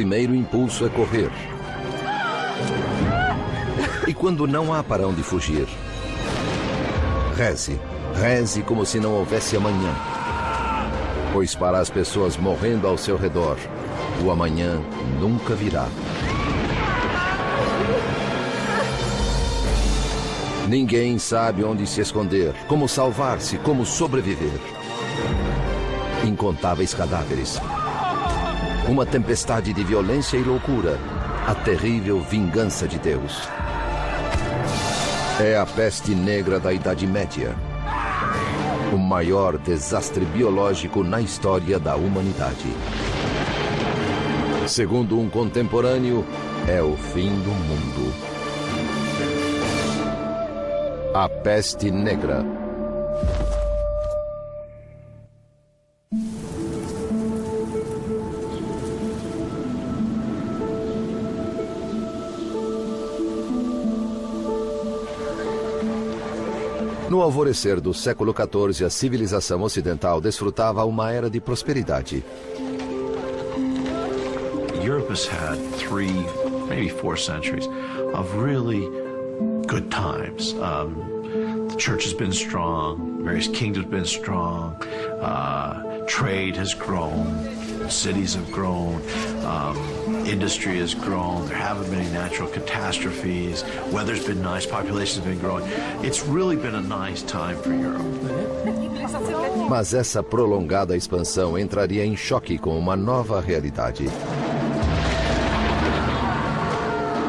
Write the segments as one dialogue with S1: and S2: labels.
S1: primeiro impulso é correr. E quando não há para onde fugir, reze. Reze como se não houvesse amanhã. Pois para as pessoas morrendo ao seu redor, o amanhã nunca virá. Ninguém sabe onde se esconder, como salvar-se, como sobreviver. Incontáveis cadáveres. Uma tempestade de violência e loucura. A terrível vingança de Deus. É a peste negra da Idade Média. O maior desastre biológico na história da humanidade. Segundo um contemporâneo, é o fim do mundo. A peste negra. No alvorecer do século XIV, a civilização ocidental desfrutava uma era de prosperidade.
S2: Europe has had 3, maybe 4 centuries of really good times. The church has been strong, various kingdoms have been strong, trade has grown, cities have grown, industry has grown, there haven't been any natural catastrophes, weather's been nice, populations have been growing. It's really been a nice time for Europe.
S1: Mas essa prolongada expansão entraria em choque com uma nova realidade.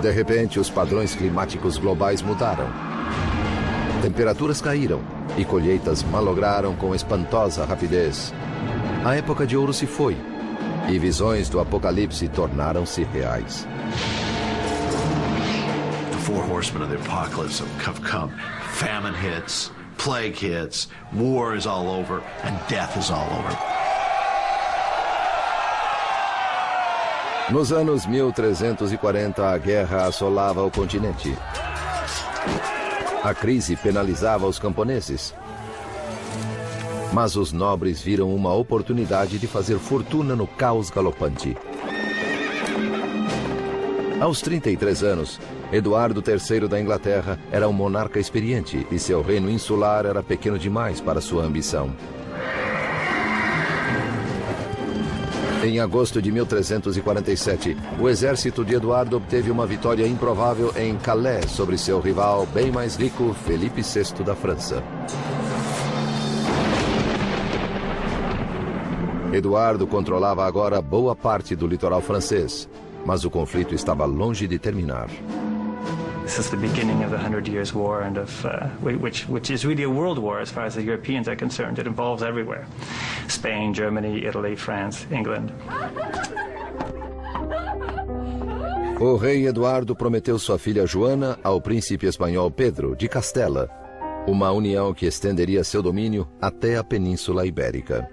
S1: De repente, os padrões climáticos globais mudaram. Temperaturas caíram e colheitas malograram com espantosa rapidez. A época de ouro se foi e visões do apocalipse tornaram-se reais.
S2: The 4 horsemen of the apocalypse have come. Famine hits, plague hits, war is all over, and death is all over.
S1: Nos anos 1340, a guerra assolava o continente. A crise penalizava os camponeses. Mas os nobres viram uma oportunidade de fazer fortuna no caos galopante. Aos 33 anos, Eduardo III da Inglaterra era um monarca experiente e seu reino insular era pequeno demais para sua ambição. Em agosto de 1347, o exército de Eduardo obteve uma vitória improvável em Calais sobre seu rival bem mais rico, Felipe VI da França. Eduardo controlava agora boa parte do litoral francês, mas o conflito estava longe de terminar.
S3: This is the beginning of the 100 Years' War, and which is really a world war as far as the Europeans are concerned. It involves everywhere: Spain, Germany, Italy, France, England.
S1: O rei Eduardo prometeu sua filha Joana ao príncipe espanhol Pedro de Castela, uma união que estenderia seu domínio até a Península Ibérica.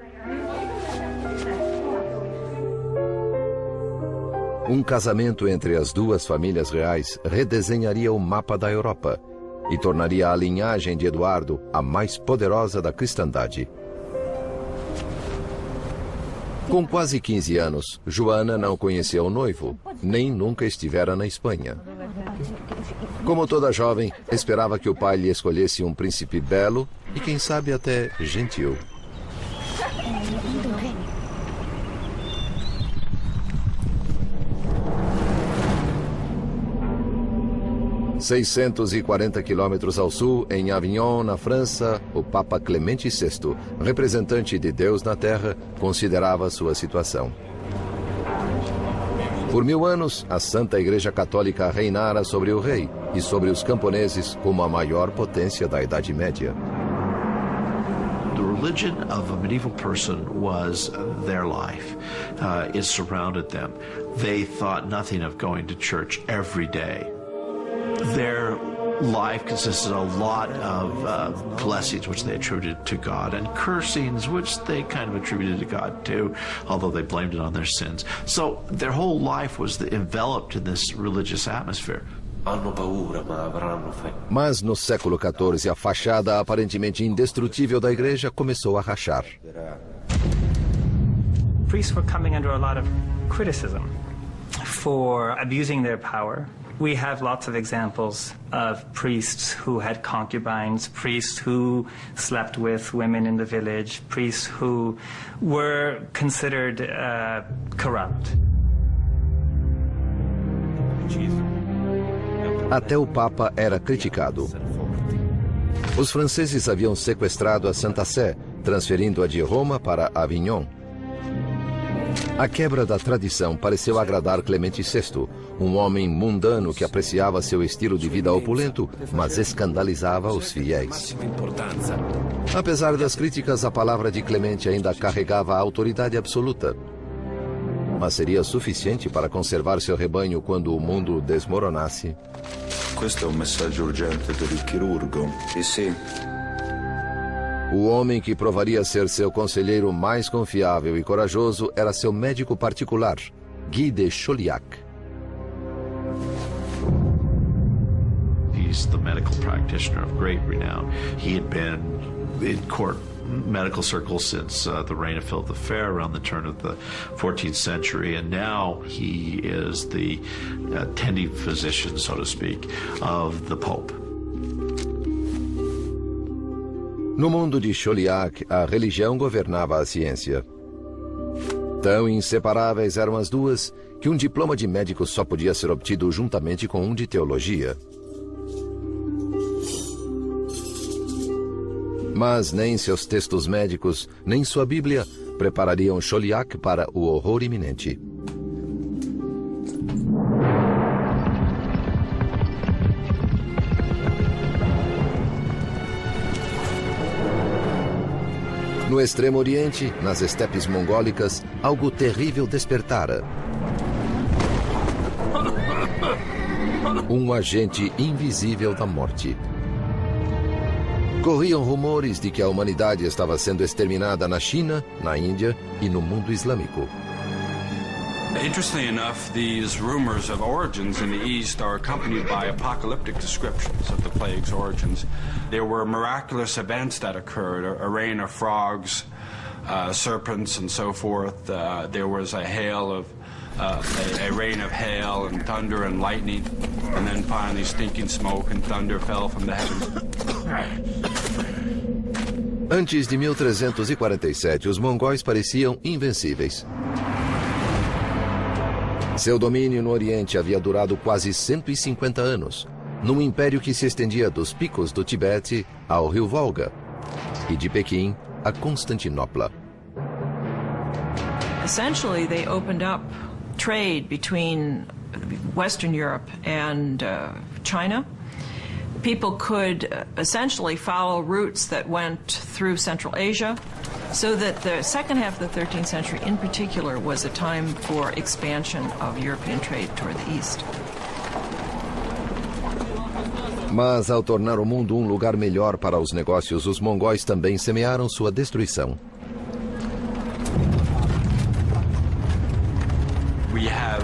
S1: Um casamento entre as duas famílias reais redesenharia o mapa da Europa e tornaria a linhagem de Eduardo a mais poderosa da cristandade. Com quase 15 anos, Joana não conhecia o noivo, nem nunca estivera na Espanha. Como toda jovem, esperava que o pai lhe escolhesse um príncipe belo e, quem sabe, até gentil. 640 quilômetros ao sul, em Avignon, na França, o Papa Clemente VI, representante de Deus na Terra, considerava sua situação. Por 1000 anos, a Santa Igreja Católica reinara sobre o rei e sobre os camponeses como a maior potência da Idade Média.
S2: The religion of a medieval person was their life. It surrounded them. They thought nothing of going to church every day. Their life consisted of a lot of blessings which they attributed to God and cursings which they kind of attributed to God too, although they blamed it on their sins. So their whole life was enveloped in this religious atmosphere.
S1: Mas no século XIV, a fachada aparentemente indestrutível da igreja começou a rachar.
S3: Priests were coming under a lot of criticism. for abusing their power. We have lots of examples of priests who had concubines, priests who slept with women in the village, priests who were considered corrupt.
S1: Até o Papa era criticado. Os franceses haviam sequestrado a Santa Sé, transferindo-a de Roma para Avignon. A quebra da tradição pareceu agradar Clemente VI, um homem mundano que apreciava seu estilo de vida opulento, mas escandalizava os fiéis. Apesar das críticas, a palavra de Clemente ainda carregava a autoridade absoluta. Mas seria suficiente para conservar seu rebanho quando o mundo desmoronasse?
S4: Questo è un messaggio urgente per il chirurgo. Sì.
S1: O homem que provaria ser seu conselheiro mais confiável e corajoso era seu médico particular, Guy de Chauliac.
S2: He's the medical practitioner of great renown. He had been in court medical circles since the reign of Philip the Fair around the turn of the 14th century, and now he is the attending physician, so to speak, of the Pope.
S1: No mundo de Chauliac, a religião governava a ciência. Tão inseparáveis eram as duas que um diploma de médico só podia ser obtido juntamente com um de teologia. Mas nem seus textos médicos, nem sua Bíblia preparariam Chauliac para o horror iminente. No Extremo Oriente, nas estepes mongólicas, algo terrível despertara. Um agente invisível da morte. Corriam rumores de que a humanidade estava sendo exterminada na China, na Índia e no mundo islâmico.
S5: Interestingly enough, these rumors of origins in the East are accompanied by apocalyptic descriptions of the plague's origins. There were miraculous events that occurred, a rain of frogs, serpents, and so forth. There was a rain of hail and thunder and lightning, and then finally stinking smoke and thunder fell from the heavens.
S1: Antes de 1347, os mongóis pareciam invencíveis. Seu domínio no Oriente havia durado quase 150 anos, num império que se estendia dos picos do Tibete ao rio Volga e de Pequim a Constantinopla.
S6: Essentially, they opened up trade between Western Europe and China. People could essentially follow routes that went through Central Asia, so that the second half of the 13th century in particular was a time for expansion of European trade toward the east.
S1: Mas ao tornar o mundo um lugar melhor para os negócios, os mongóis também semearam sua destruição.
S5: We have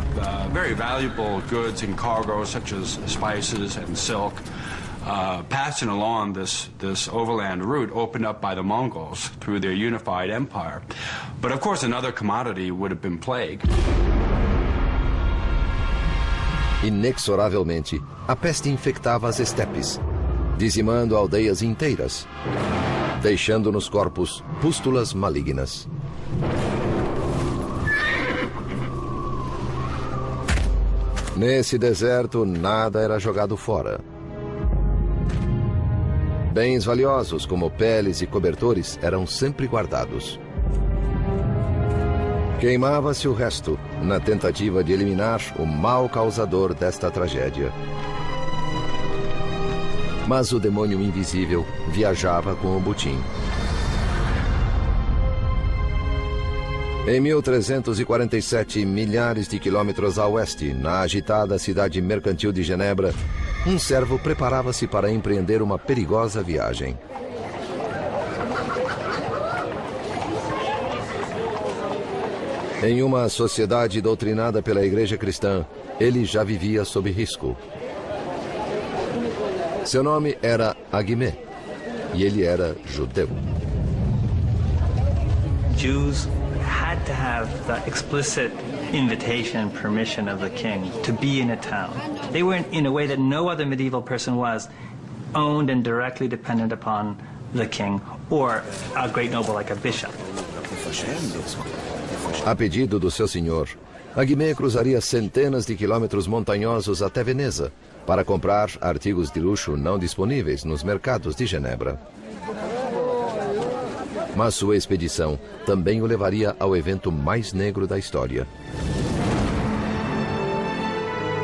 S5: very valuable goods and cargo such as spices and silk passing along this overland route opened up by the Mongols through their unified empire. But of course another commodity would have been plague.
S1: Inexoravelmente, a peste infectava as estepes, dizimando aldeias inteiras, deixando nos corpos pústulas malignas. Nesse deserto, nada era jogado fora. Bens valiosos, como peles e cobertores, eram sempre guardados. Queimava-se o resto, na tentativa de eliminar o mal causador desta tragédia. Mas o demônio invisível viajava com o botim. Em 1347, milhares de quilômetros a oeste, na agitada cidade mercantil de Genebra, um servo preparava-se para empreender uma perigosa viagem. Em uma sociedade doutrinada pela Igreja Cristã, ele já vivia sob risco. Seu nome era Aguimé, e ele era judeu.
S3: Jews had to have the explicit invitation and permission of the king to be in a town. They were, in a way that no other medieval person was, owned and directly dependent upon the king or a great noble like a bishop.
S1: A pedido do seu senhor, a Guimê cruzaria centenas de quilômetros montanhosos até Veneza para comprar artigos de luxo não disponíveis nos mercados de Genebra. Mas sua expedição também o levaria ao evento mais negro da história.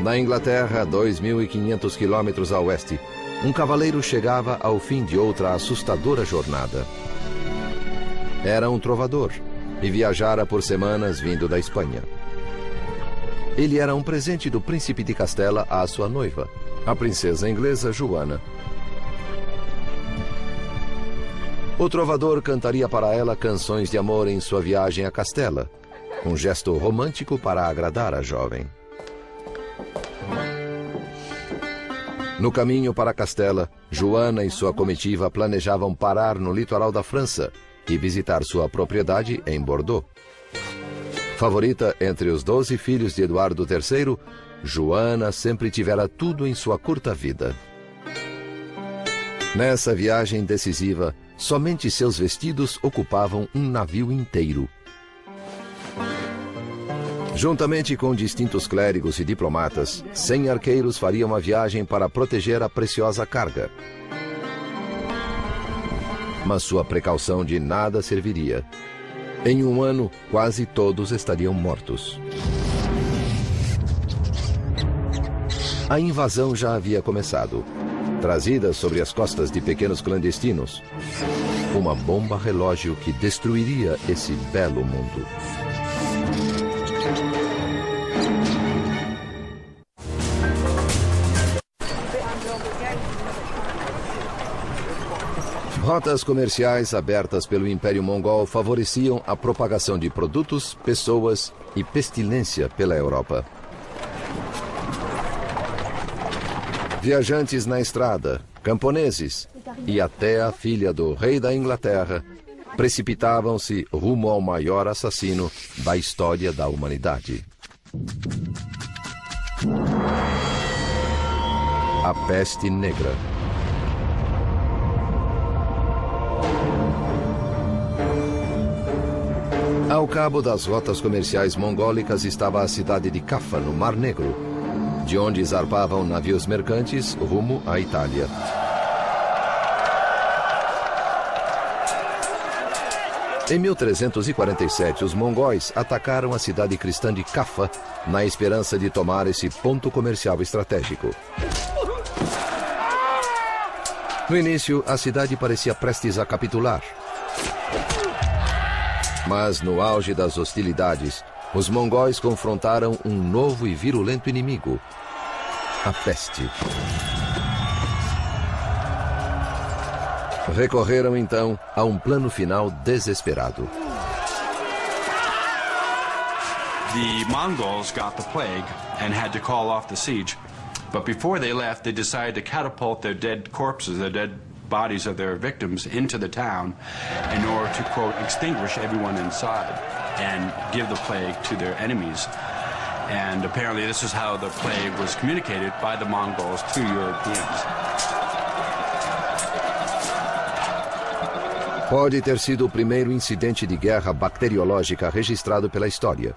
S1: Na Inglaterra, 2.500 quilômetros a oeste, um cavaleiro chegava ao fim de outra assustadora jornada. Era um trovador e viajara por semanas vindo da Espanha. Ele era um presente do príncipe de Castela à sua noiva, a princesa inglesa Joana. O trovador cantaria para ela canções de amor em sua viagem a Castela, um gesto romântico para agradar a jovem. No caminho para Castela, Joana e sua comitiva planejavam parar no litoral da França e visitar sua propriedade em Bordeaux. Favorita entre os 12 filhos de Eduardo III, Joana sempre tivera tudo em sua curta vida. Nessa viagem decisiva, somente seus vestidos ocupavam um navio inteiro. Juntamente com distintos clérigos e diplomatas, 100 arqueiros fariam a viagem para proteger a preciosa carga. Mas sua precaução de nada serviria. Em um ano, quase todos estariam mortos. A invasão já havia começado. Trazida sobre as costas de pequenos clandestinos, uma bomba relógio que destruiria esse belo mundo. Rotas comerciais abertas pelo Império Mongol favoreciam a propagação de produtos, pessoas e pestilência pela Europa. Viajantes na estrada, camponeses e até a filha do rei da Inglaterra precipitavam-se rumo ao maior assassino da história da humanidade. A Peste Negra. Ao cabo das rotas comerciais mongólicas estava a cidade de Caffa, no Mar Negro, de onde zarpavam navios mercantes rumo à Itália. Em 1347, os mongóis atacaram a cidade cristã de Caffa na esperança de tomar esse ponto comercial estratégico. No início, a cidade parecia prestes a capitular. Mas no auge das hostilidades, os mongóis confrontaram um novo e virulento inimigo, a peste. Recorreram então a um plano final desesperado.
S5: The Mongols got the plague and had to call off the siege. But before they left, they decided to catapult their dead corpses, their dead bodies of their victims, into the town in order to, quote, extinguish everyone inside and give the plague to their enemies. And apparently this is how the plague was communicated by the Mongols to Europeans.
S1: Pode ter sido o primeiro incidente de guerra bacteriológica registrado pela história.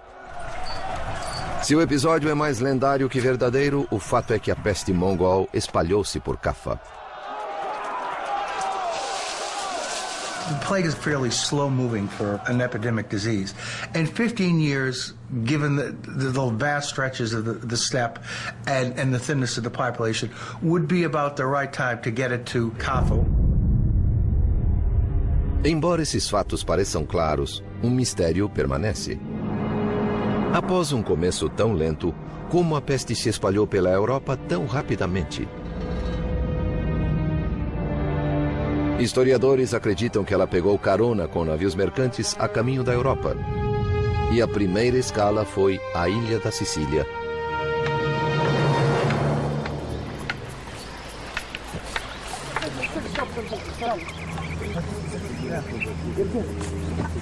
S1: Se o episódio é mais lendário que verdadeiro, o fato é que a peste mongol espalhou-se por Caffa.
S7: The plague is fairly slow-moving for an epidemic disease. In 15 years, given the vast stretches of the steppe and the thinness of the population, would be about the right time to get it to Caffa.
S1: Embora esses fatos pareçam claros, um mistério permanece. Após um começo tão lento, como a peste se espalhou pela Europa tão rapidamente? Historiadores acreditam que ela pegou carona com navios mercantes a caminho da Europa. E a primeira escala foi a ilha da Sicília.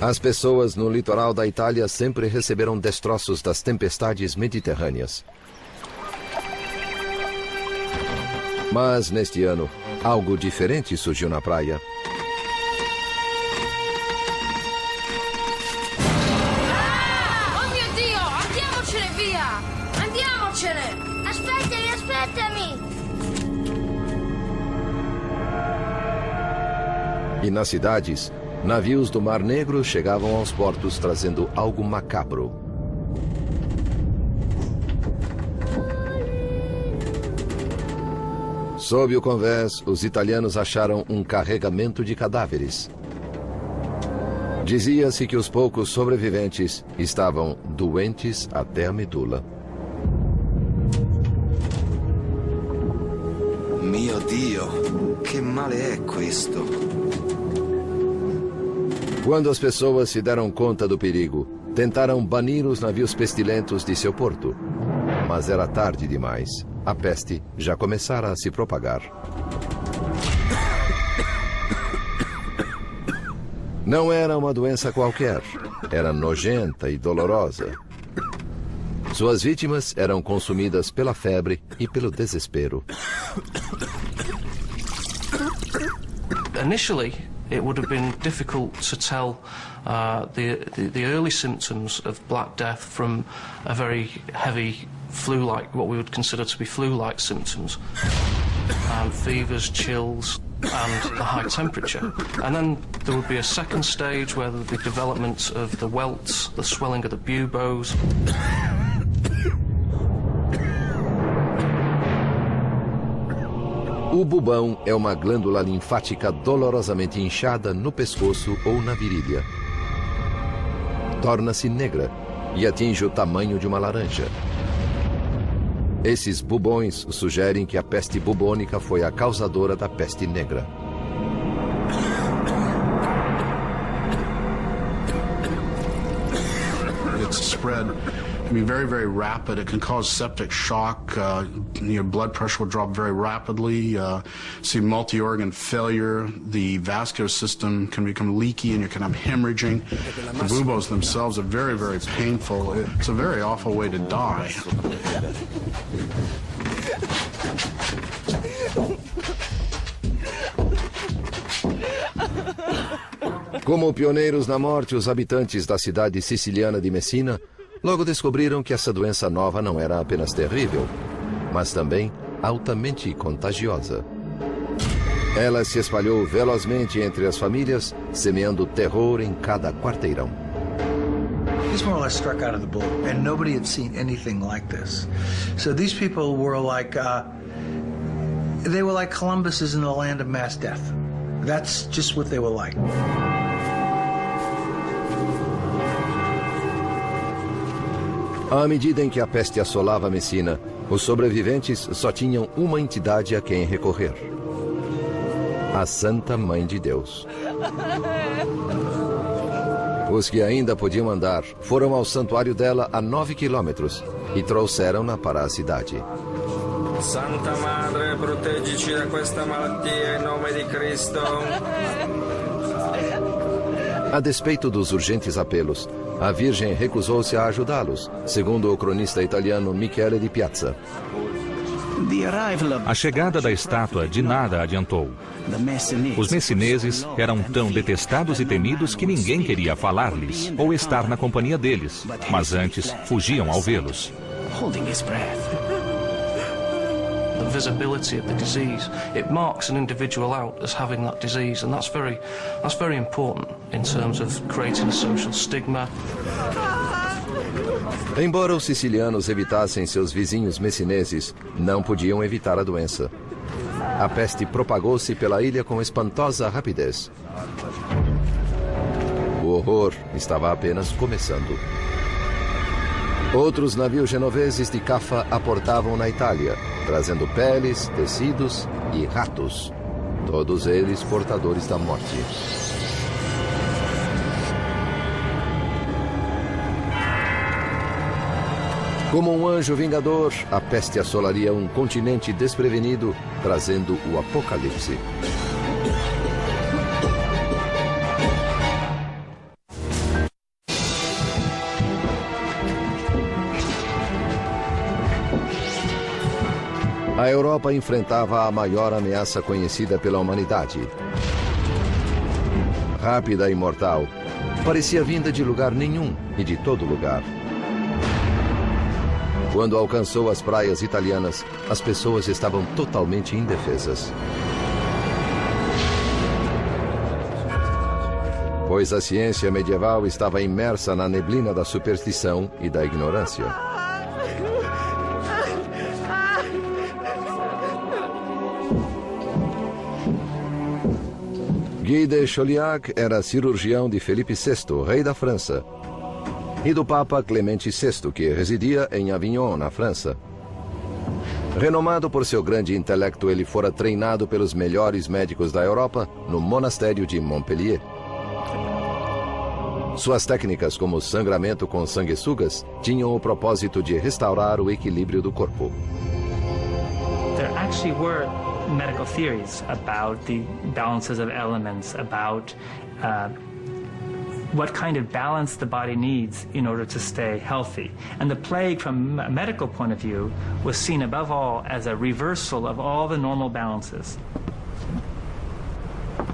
S1: As pessoas no litoral da Itália sempre receberam destroços das tempestades mediterrâneas. Mas, neste ano, algo diferente surgiu na praia.
S8: Oh mio Dio! Andiamocene via! Andiamocene! Aspettami!
S1: E nas cidades, navios do Mar Negro chegavam aos portos trazendo algo macabro. Sob o convés, os italianos acharam um carregamento de cadáveres. Dizia-se que os poucos sobreviventes estavam doentes até a medula.
S9: Mio Dio, che male è questo?
S1: Quando as pessoas se deram conta do perigo, tentaram banir os navios pestilentos de seu porto. Mas era tarde demais. A peste já começara a se propagar. Não era uma doença qualquer. Era nojenta e dolorosa. Suas vítimas eram consumidas pela febre e pelo desespero.
S10: Initially, it would have been difficult to tell the early symptoms of Black Death from a very heavy flu-like, what we would consider to be flu-like symptoms. Fevers, chills, and the high temperature. And then there would be a second stage where the development of the welts, the swelling of the buboes.
S1: O bubão é uma glândula linfática dolorosamente inchada no pescoço ou na virilha. Torna-se negra e atinge o tamanho de uma laranja. Esses bubões sugerem que a peste bubônica foi a causadora da peste negra.
S11: It's spread can be very, very rapid. It can cause septic shock. Your blood pressure will drop very rapidly. See multi-organ failure. The vascular system can become leaky and you can have hemorrhaging. The buboes themselves are very, very painful. It's a very awful way to die.
S1: Como pioneiros na morte, os habitantes da cidade siciliana de Messina logo descobriram que essa doença nova não era apenas terrível, mas também altamente contagiosa. Ela se espalhou velozmente entre as famílias, semeando terror em cada quarteirão.
S7: This more or less struck out of the blue, and nobody had seen anything like this. So these people were like, they were like Columbus is in the land of mass death. That's just what they were like.
S1: À medida em que a peste assolava Messina, os sobreviventes só tinham uma entidade a quem recorrer: a Santa Mãe de Deus. Os que ainda podiam andar foram ao santuário dela a 9 quilômetros e trouxeram-na para a cidade.
S12: Santa Madre, proteggici da questa malattia em nome di Cristo.
S1: A despeito dos urgentes apelos, a Virgem recusou-se a ajudá-los, segundo o cronista italiano Michele di Piazza.
S13: A chegada da estátua de nada adiantou. Os messineses eram tão detestados e temidos que ninguém queria falar-lhes ou estar na companhia deles, mas antes fugiam ao vê-los.
S10: The visibility of the disease, it marks an individual out as having that disease, and that's very important in terms of creating a social stigma.
S1: Embora os sicilianos evitassem seus vizinhos messineses, não podiam evitar a doença. A peste propagou-se pela ilha com espantosa rapidez. O horror estava apenas começando. Outros navios genoveses de Caffa aportavam na Itália, trazendo peles, tecidos e ratos, todos eles portadores da morte. Como um anjo vingador, a peste assolaria um continente desprevenido, trazendo o apocalipse. A Europa enfrentava a maior ameaça conhecida pela humanidade. Rápida e mortal, parecia vinda de lugar nenhum e de todo lugar. Quando alcançou as praias italianas, as pessoas estavam totalmente indefesas. Pois a ciência medieval estava imersa na neblina da superstição e da ignorância. Guy de Chauliac era cirurgião de Felipe VI, rei da França, e do Papa Clemente VI, que residia em Avignon, na França. Renomado por seu grande intelecto, ele fora treinado pelos melhores médicos da Europa no monastério de Montpellier. Suas técnicas, como sangramento com sanguessugas, tinham o propósito de restaurar o equilíbrio do corpo.
S3: There actually were medical theories about the balances of elements, about what kind of balance the body needs in order to stay healthy. And the plague, from a medical point of view, was seen above all as a reversal of all the normal balances.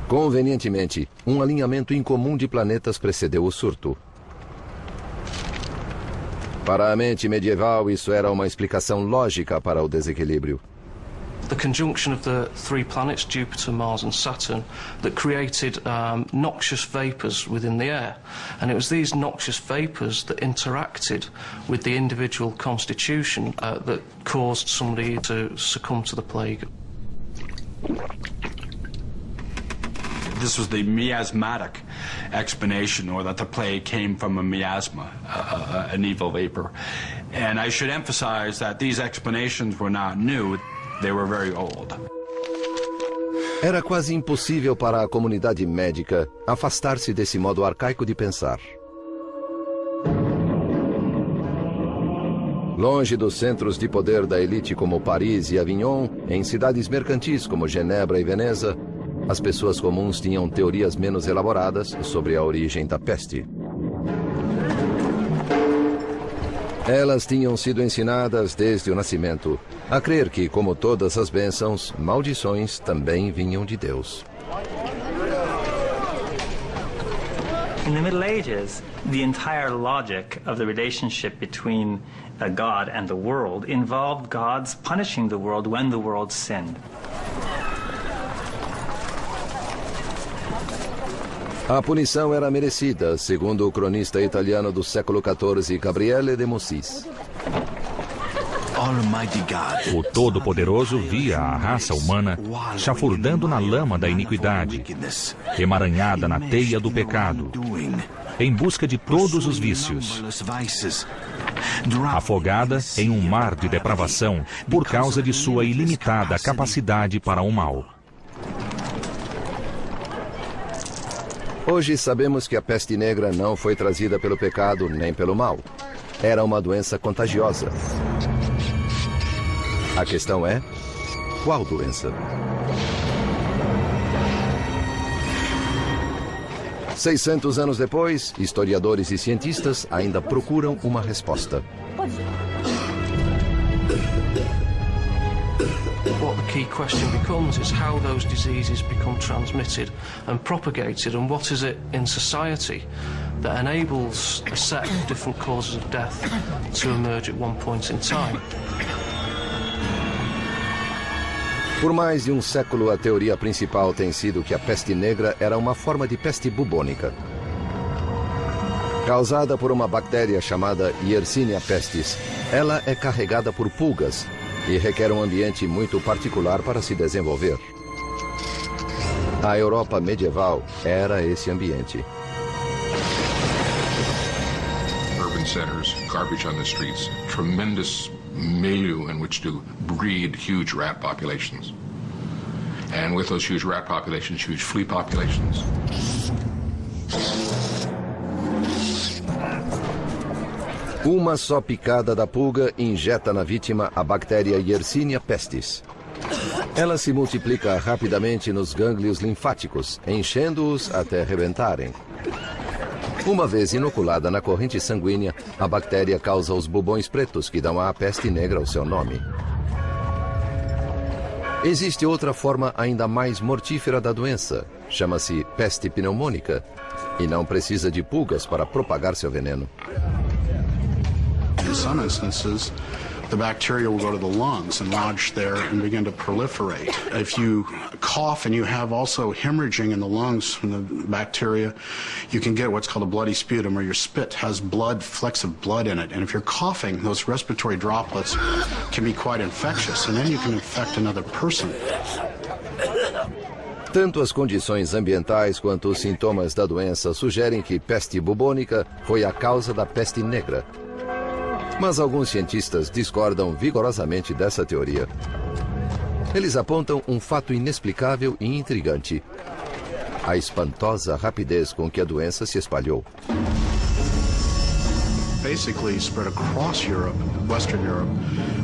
S1: Convenientemente, um alinhamento incomum de planetas precedeu o surto. Para a mente medieval, isso era uma explicação lógica para o desequilíbrio.
S10: The conjunction of the three planets, Jupiter, Mars and Saturn, that created noxious vapors within the air. And it was these noxious vapors that interacted with the individual constitution that caused somebody to succumb to the plague.
S5: This was the miasmatic explanation, or that the plague came from a miasma, an evil vapor. And I should emphasize that these explanations were not new, they were very old.
S1: Era quase impossível para a comunidade médica afastar-se desse modo arcaico de pensar. Longe dos centros de poder da elite como Paris e Avignon, em cidades mercantis como Genebra e Veneza, as pessoas comuns tinham teorias menos elaboradas sobre a origem da peste. Elas tinham sido ensinadas desde o nascimento a crer que, como todas as bênçãos, maldições também vinham de Deus.
S3: In the Middle Ages, the entire logic of the relationship between God and the world involved gods punishing the world when the world sinned.
S1: A punição era merecida, segundo o cronista italiano do século XIV, Gabriele de Mussis.
S13: O Todo-Poderoso via a raça humana chafurdando na lama da iniquidade, emaranhada na teia do pecado, em busca de todos os vícios, afogada em um mar de depravação por causa de sua ilimitada capacidade para o mal.
S1: Hoje sabemos que a peste negra não foi trazida pelo pecado nem pelo mal. Era uma doença contagiosa. A questão é, qual doença? 600 anos depois, historiadores e cientistas ainda procuram uma resposta.
S10: What the key question becomes is how those diseases become transmitted and propagated, and what is it in society that enables a set of different causes of death to emerge at one point in time.
S1: Por mais de um século, a teoria principal tem sido que a peste negra era uma forma de peste bubônica, causada por uma bactéria chamada Yersinia pestis. Ela é carregada por pulgas e requer um ambiente muito particular para se desenvolver. A Europa medieval era esse ambiente.
S14: Urban centers, garbage on the streets, tremendous milieu in which to breed huge rat populations. And with those huge rat populations, huge flea populations.
S1: Uma só picada da pulga injeta na vítima a bactéria Yersinia pestis. Ela se multiplica rapidamente nos gânglios linfáticos, enchendo-os até rebentarem. Uma vez inoculada na corrente sanguínea, a bactéria causa os bubões pretos que dão à peste negra o seu nome. Existe outra forma ainda mais mortífera da doença. Chama-se peste pneumônica e não precisa de pulgas para propagar seu veneno.
S11: In some instances, the bacteria will go to the lungs and lodge there and begin to proliferate. If you cough and you have also hemorrhaging in the lungs from the bacteria, you can get what's called a bloody sputum, or your spit has blood, flecks of blood in it. And if you're coughing, those respiratory droplets can be quite infectious, and then you can infect another person.
S1: Tanto as condições ambientais quanto os sintomas da doença sugerem que peste bubônica foi a causa da peste negra. Mas alguns cientistas discordam vigorosamente dessa teoria. Eles apontam um fato inexplicável e intrigante: a espantosa rapidez com que a doença se espalhou.
S11: Basically spread across Europe, Western Europe,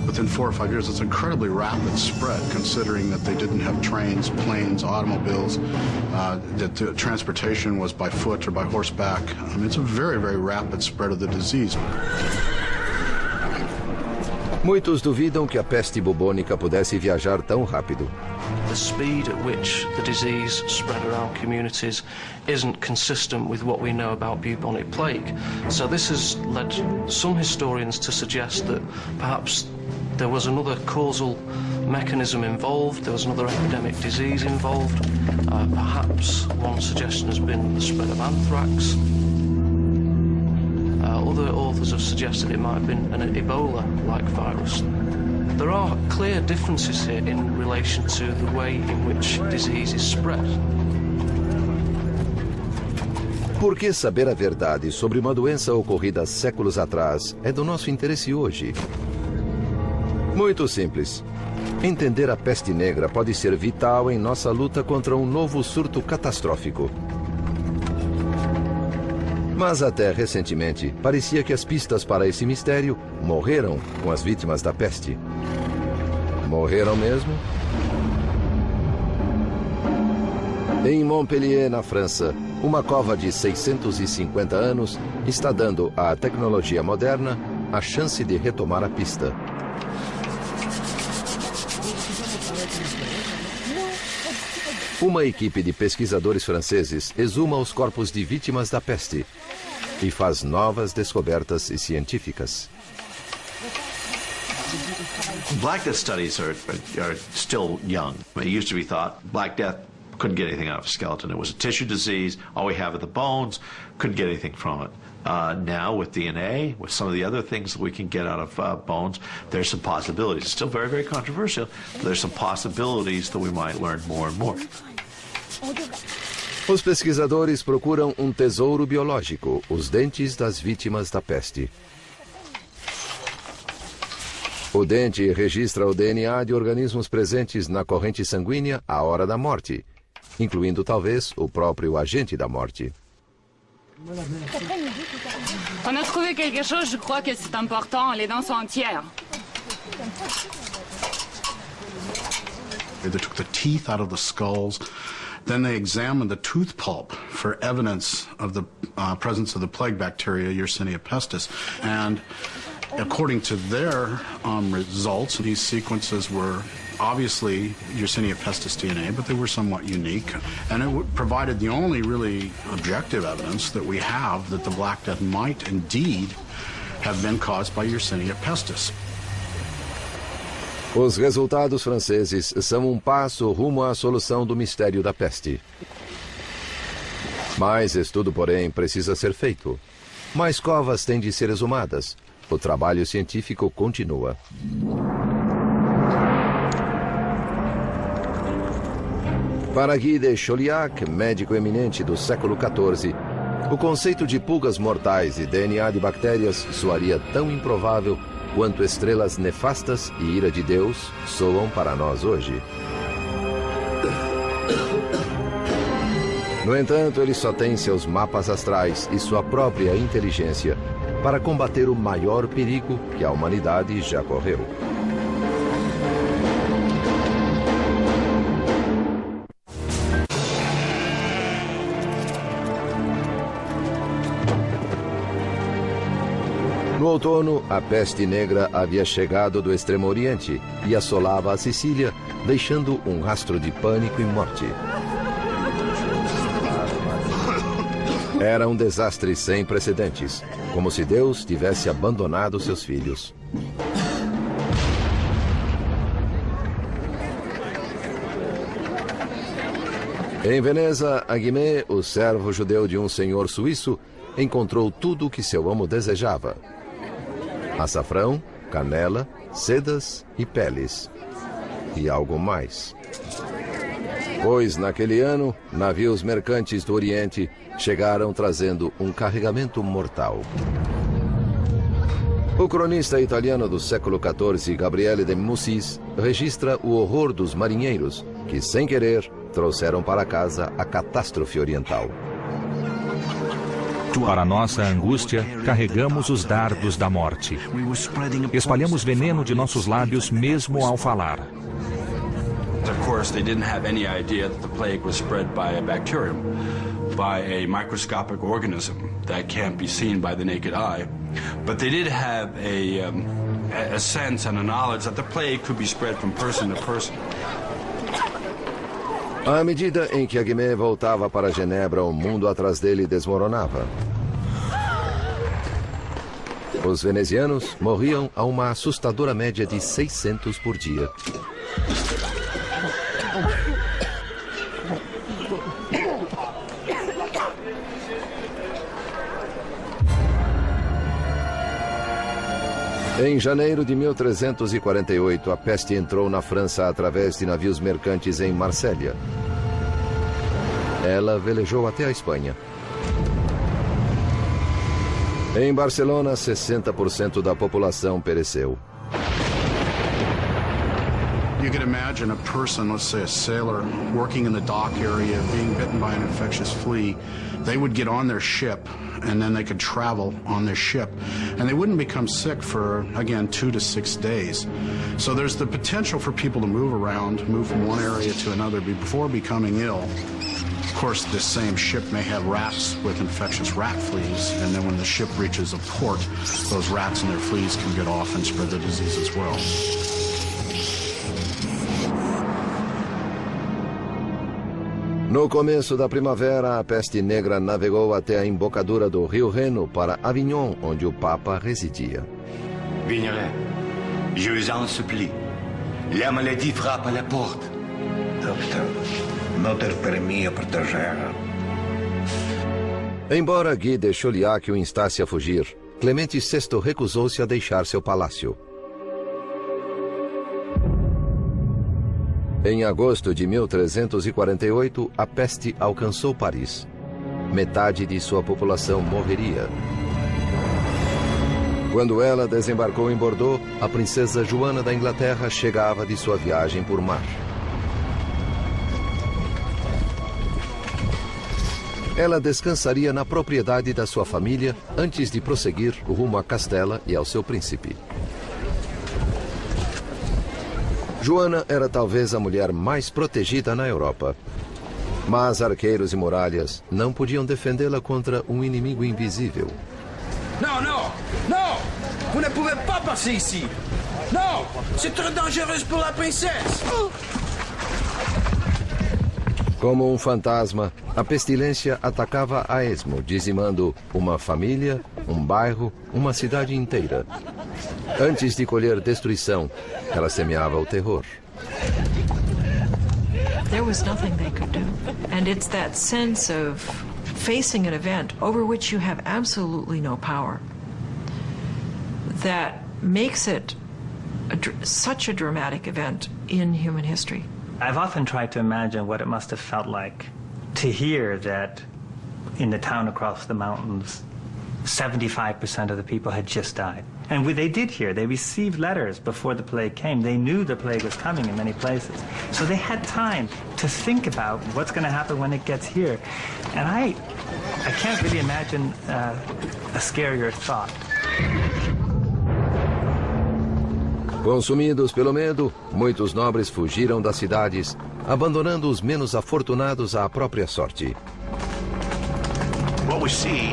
S11: within 4 or 5 years. It's incredibly rapid spread, considering that they didn't have trains, planes, automobiles, that the transportation was by foot or by horseback. I mean, it's a very, very rapid spread of the disease.
S1: Muitos duvidam que a peste bubônica pudesse viajar tão rápido.
S10: The speed at which the disease spread around communities isn't consistent with what we know about bubonic plague. So this has led some historians to suggest that perhaps there was another causal mechanism involved, there was another epidemic disease involved. Perhaps one suggestion has been the spread of anthrax. Other authors have suggested it might have been an Ebola-like virus. There are clear differences here in relation to the way in which disease is spread.
S1: Por que saber a verdade sobre uma doença ocorrida séculos atrás é do nosso interesse hoje? Muito simples. Entender a peste negra pode ser vital em nossa luta contra um novo surto catastrófico. Mas até recentemente, parecia que as pistas para esse mistério morreram com as vítimas da peste. Morreram mesmo? Em Montpellier, na França, uma cova de 650 anos está dando à tecnologia moderna a chance de retomar a pista. Uma equipe de pesquisadores franceses exuma os corpos de vítimas da peste e faz novas descobertas científicas.
S2: Black Death studies are still young. It used to be thought Black Death couldn't get anything out of a skeleton. It was a tissue disease. All we have are the bones. Couldn't get anything from it. Now with DNA, with some of the other things that we can get out of bones, there's some possibilities. It's still very, very controversial, but there's some possibilities that we might learn more and more.
S1: Os pesquisadores procuram um tesouro biológico, os dentes das vítimas da peste. O dente registra o DNA de organismos presentes na corrente sanguínea à hora da morte, incluindo talvez o próprio agente da morte.
S15: On a trouvé quelque chose, je crois que c'est important, les dents sont entières.
S11: They took the teeth out of the skulls. Then they examined the tooth pulp for evidence of the presence of the plague bacteria, Yersinia pestis. And according to their results, these sequences were obviously Yersinia pestis DNA, but they were somewhat unique. And it provided the only really objective evidence that we have that the Black Death might indeed have been caused by Yersinia pestis.
S1: Os resultados franceses são um passo rumo à solução do mistério da peste. Mais estudo, porém, precisa ser feito. Mais covas têm de ser exumadas. O trabalho científico continua. Para Guy de Chauliac, médico eminente do século XIV, o conceito de pulgas mortais e DNA de bactérias soaria tão improvável quanto estrelas nefastas e ira de Deus soam para nós hoje. No entanto, ele só tem seus mapas astrais e sua própria inteligência para combater o maior perigo que a humanidade já correu. No outono, a peste negra havia chegado do Extremo Oriente e assolava a Sicília, deixando um rastro de pânico e morte. Era um desastre sem precedentes, como se Deus tivesse abandonado seus filhos. Em Veneza, Aguimé, o servo judeu de um senhor suíço, encontrou tudo o que seu amo desejava: açafrão, canela, sedas e peles. E algo mais. Pois, naquele ano, navios mercantes do Oriente chegaram trazendo um carregamento mortal. O cronista italiano do século XIV, Gabriele de Mussis, registra o horror dos marinheiros que, sem querer, trouxeram para casa a catástrofe oriental.
S13: Para nossa angústia, carregamos os dardos da morte. Espalhamos veneno de nossos lábios mesmo ao falar.
S5: Of course, they didn't have any idea that the plague was spread by a bacterium, by a microscopic organism that can't be seen by the naked eye. But they did have a sense and a knowledge that the plague could be spread from person to person.
S1: À medida em que Aguimé voltava para Genebra, o mundo atrás dele desmoronava. Os venezianos morriam a uma assustadora média de 600 por dia. Em janeiro de 1348, a peste entrou na França através de navios mercantes em Marsella. Ela velejou até a Espanha. Em Barcelona, 60% da população pereceu.
S11: You could imagine a person, let's say a sailor, working in the dock area, being bitten by an infectious flea. They would get on their ship, and then they could travel on their ship. And they wouldn't become sick for, again, 2 to 6 days. So there's the potential for people to move around, move from one area to another before becoming ill. Of course, this same ship may have rats with infectious rat fleas, and then when the ship reaches a port, those rats and their fleas can get off and spread the disease as well.
S1: No começo da primavera, a peste negra navegou até a embocadura do rio Reno para Avignon, onde o Papa residia.
S16: Vignelet, je vous en supplie. La maladie frappe à la porte.
S17: Doctor, notre permis proteger.
S1: Embora Guy de Chauliac o instasse a fugir, Clemente VI recusou-se a deixar seu palácio. Em agosto de 1348, a peste alcançou Paris. Metade de sua população morreria. Quando ela desembarcou em Bordeaux, a princesa Joana da Inglaterra chegava de sua viagem por mar. Ela descansaria na propriedade da sua família antes de prosseguir rumo a Castela e ao seu príncipe. Joana era talvez a mulher mais protegida na Europa. Mas arqueiros e muralhas não podiam defendê-la contra um inimigo invisível.
S18: Non, non, non! Vous ne pouvez pas passer ici! Non! C'est trop dangereux pour la princesse!
S1: Como um fantasma, a pestilência atacava a esmo, dizimando uma família, um bairro, uma cidade inteira. Antes de colher destruição, ela semeava o terror.
S6: There was nothing they could do. And it's that sense of facing an event over which you have absolutely no power that makes it such a dramatic event in human history.
S3: I've often tried to imagine what it must have felt like to hear that in the town across the mountains, 75% of the people had just died. And they did hear. They received letters before the plague came. They knew the plague was coming in many places. So they had time to think about what's going to happen when it gets here. And I can't really imagine a scarier thought.
S1: Consumidos pelo medo, muitos nobres fugiram das cidades, abandonando os menos afortunados à própria sorte.
S16: What
S2: we see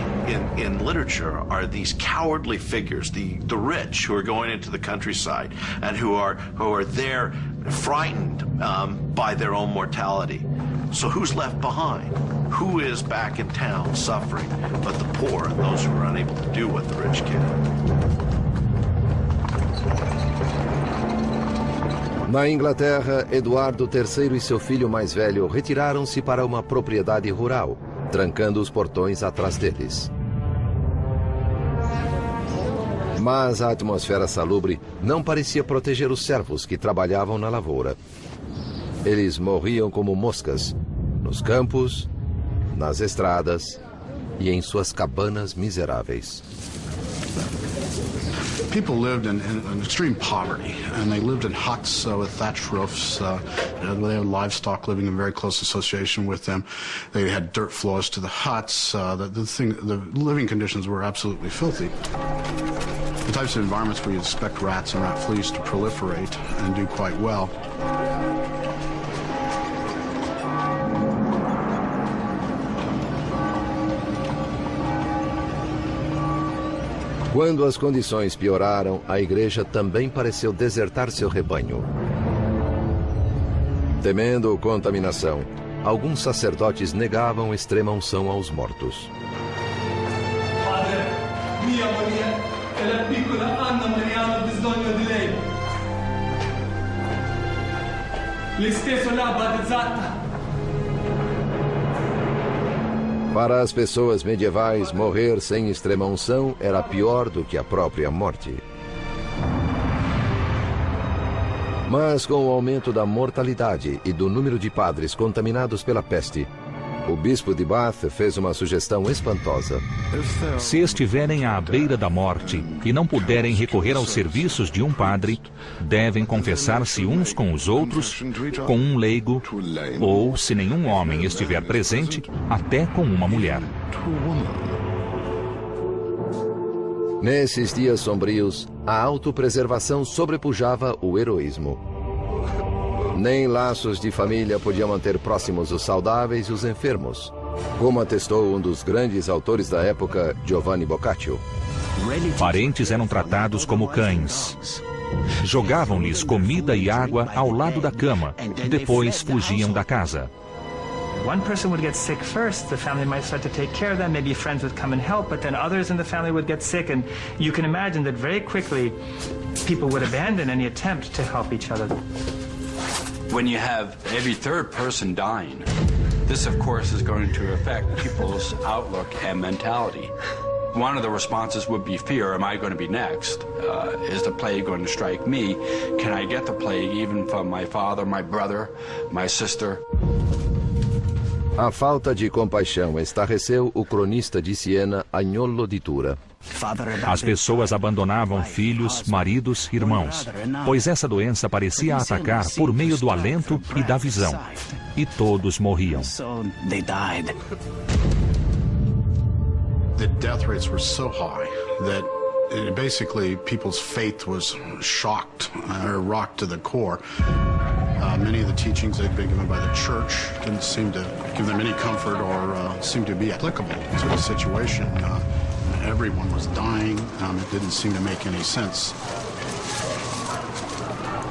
S2: in literature are these cowardly figures, the rich who are going into the countryside and who are there frightened by their own mortality. So who's left behind? Who is back in town suffering but the poor and those who are unable to do what the rich can?
S1: Na Inglaterra, Eduardo III e seu filho mais velho retiraram-se para uma propriedade rural, trancando os portões atrás deles. Mas a atmosfera salubre não parecia proteger os servos que trabalhavam na lavoura. Eles morriam como moscas, nos campos, nas estradas e em suas cabanas miseráveis.
S11: People lived in extreme poverty, and they lived in huts with thatched roofs. They had livestock living in very close association with them. They had dirt floors to the huts. The living conditions were absolutely filthy. The types of environments where you expect rats and rat fleas to proliferate and do quite well.
S1: Quando as condições pioraram, a igreja também pareceu desertar seu rebanho. Temendo contaminação, alguns sacerdotes negavam extrema unção aos mortos. Para as pessoas medievais, morrer sem extrema-unção era pior do que a própria morte. Mas com o aumento da mortalidade e do número de padres contaminados pela peste, o bispo de Bath fez uma sugestão espantosa.
S13: Se estiverem à beira da morte e não puderem recorrer aos serviços de um padre, devem confessar-se uns com os outros, com um leigo, ou, se nenhum homem estiver presente, até com uma mulher.
S1: Nesses dias sombrios, a autopreservação sobrepujava o heroísmo. Nem laços de família podiam manter próximos os saudáveis e os enfermos, como atestou um dos grandes autores da época, Giovanni Boccaccio.
S13: Parentes eram tratados como cães. Jogavam-lhes comida e água ao lado da cama, depois fugiam da casa.
S3: One person would get sick first, the family might start to take care of them, maybe friends would come and help, but then others in the family would get sick, and you can imagine that very quickly people would abandon any attempt to help each other.
S5: When you have every third person dying, this of course is going to affect people's outlook and mentality. One of the responses would be fear. Am I going to be next? Is the plague going to strike me? Can I get the plague even from my father, my brother, my sister?
S1: A falta de compaixão estarreceu o cronista de Siena, Agnolo di Tura.
S13: As pessoas abandonavam filhos, maridos, irmãos, pois essa doença parecia atacar por meio do alento e da visão, e todos morriam.
S11: The death rates were so high that basically people's faith was shocked or rocked to the core. Many of the teachings that had been given by the church didn't seem to give them any comfort or seem to be applicable to the situation. Everyone was dying. It didn't seem to make any sense.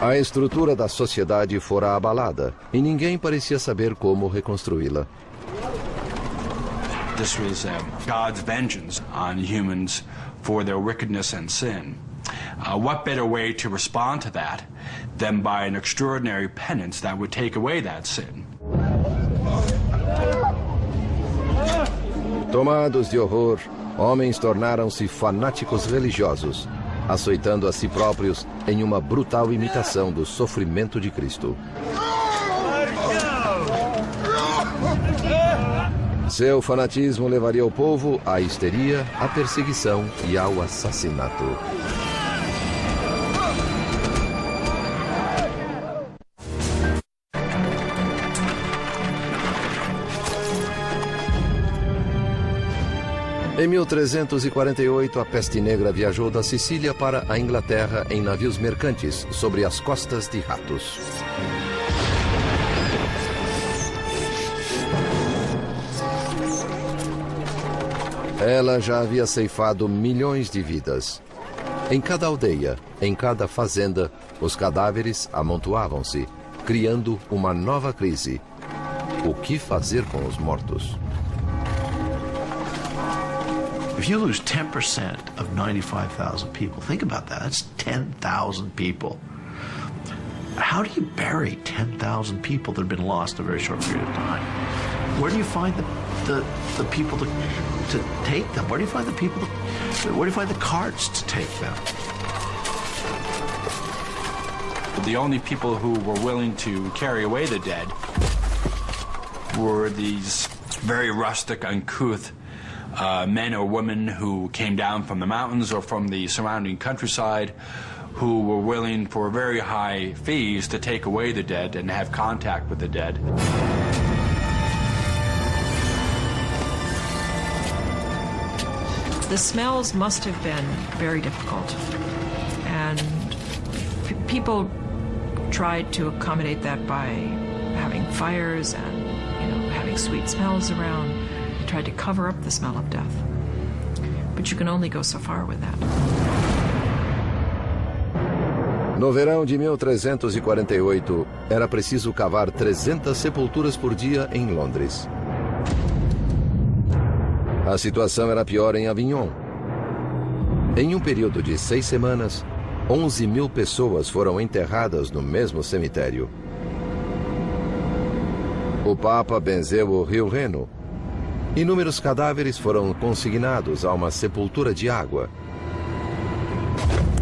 S1: A estrutura da sociedade fora abalada e ninguém parecia saber como reconstruí-la.
S5: This was God's vengeance on humans for their wickedness and sin. What better way to respond to that than by an extraordinary penance that would take away that sin?
S1: Tomados de horror, homens tornaram-se fanáticos religiosos, açoitando a si próprios em uma brutal imitação do sofrimento de Cristo. Seu fanatismo levaria o povo à histeria, à perseguição e ao assassinato. Em 1348, a peste negra viajou da Sicília para a Inglaterra em navios mercantes sobre as costas de ratos. Ela já havia ceifado milhões de vidas. Em cada aldeia, em cada fazenda, os cadáveres amontoavam-se, criando uma nova crise. O que fazer com os mortos?
S2: If you lose 10% of 95,000 people, think about that. That's 10,000 people. How do you bury 10,000 people that have been lost in a very short period of time? Where do you find the people to take them? Where do you find the people? Where do you find the carts to take them?
S5: The only people who were willing to carry away the dead were these very rustic, uncouth men or women who came down from the mountains or from the surrounding countryside, who were willing for very high fees to take away the dead and have contact with the dead.
S6: The smells must have been very difficult, and people tried to accommodate that by having fires and, having sweet smells around. They tried to cover up the smell of death, but you can only go so far with that.
S1: No verão de 1348, era preciso cavar 300 sepulturas por dia em Londres. A situação era pior em Avignon. Em um período de 6 semanas, 11.000 pessoas foram enterradas no mesmo cemitério. O Papa benzeu o rio Reno. Inúmeros cadáveres foram consignados a uma sepultura de água.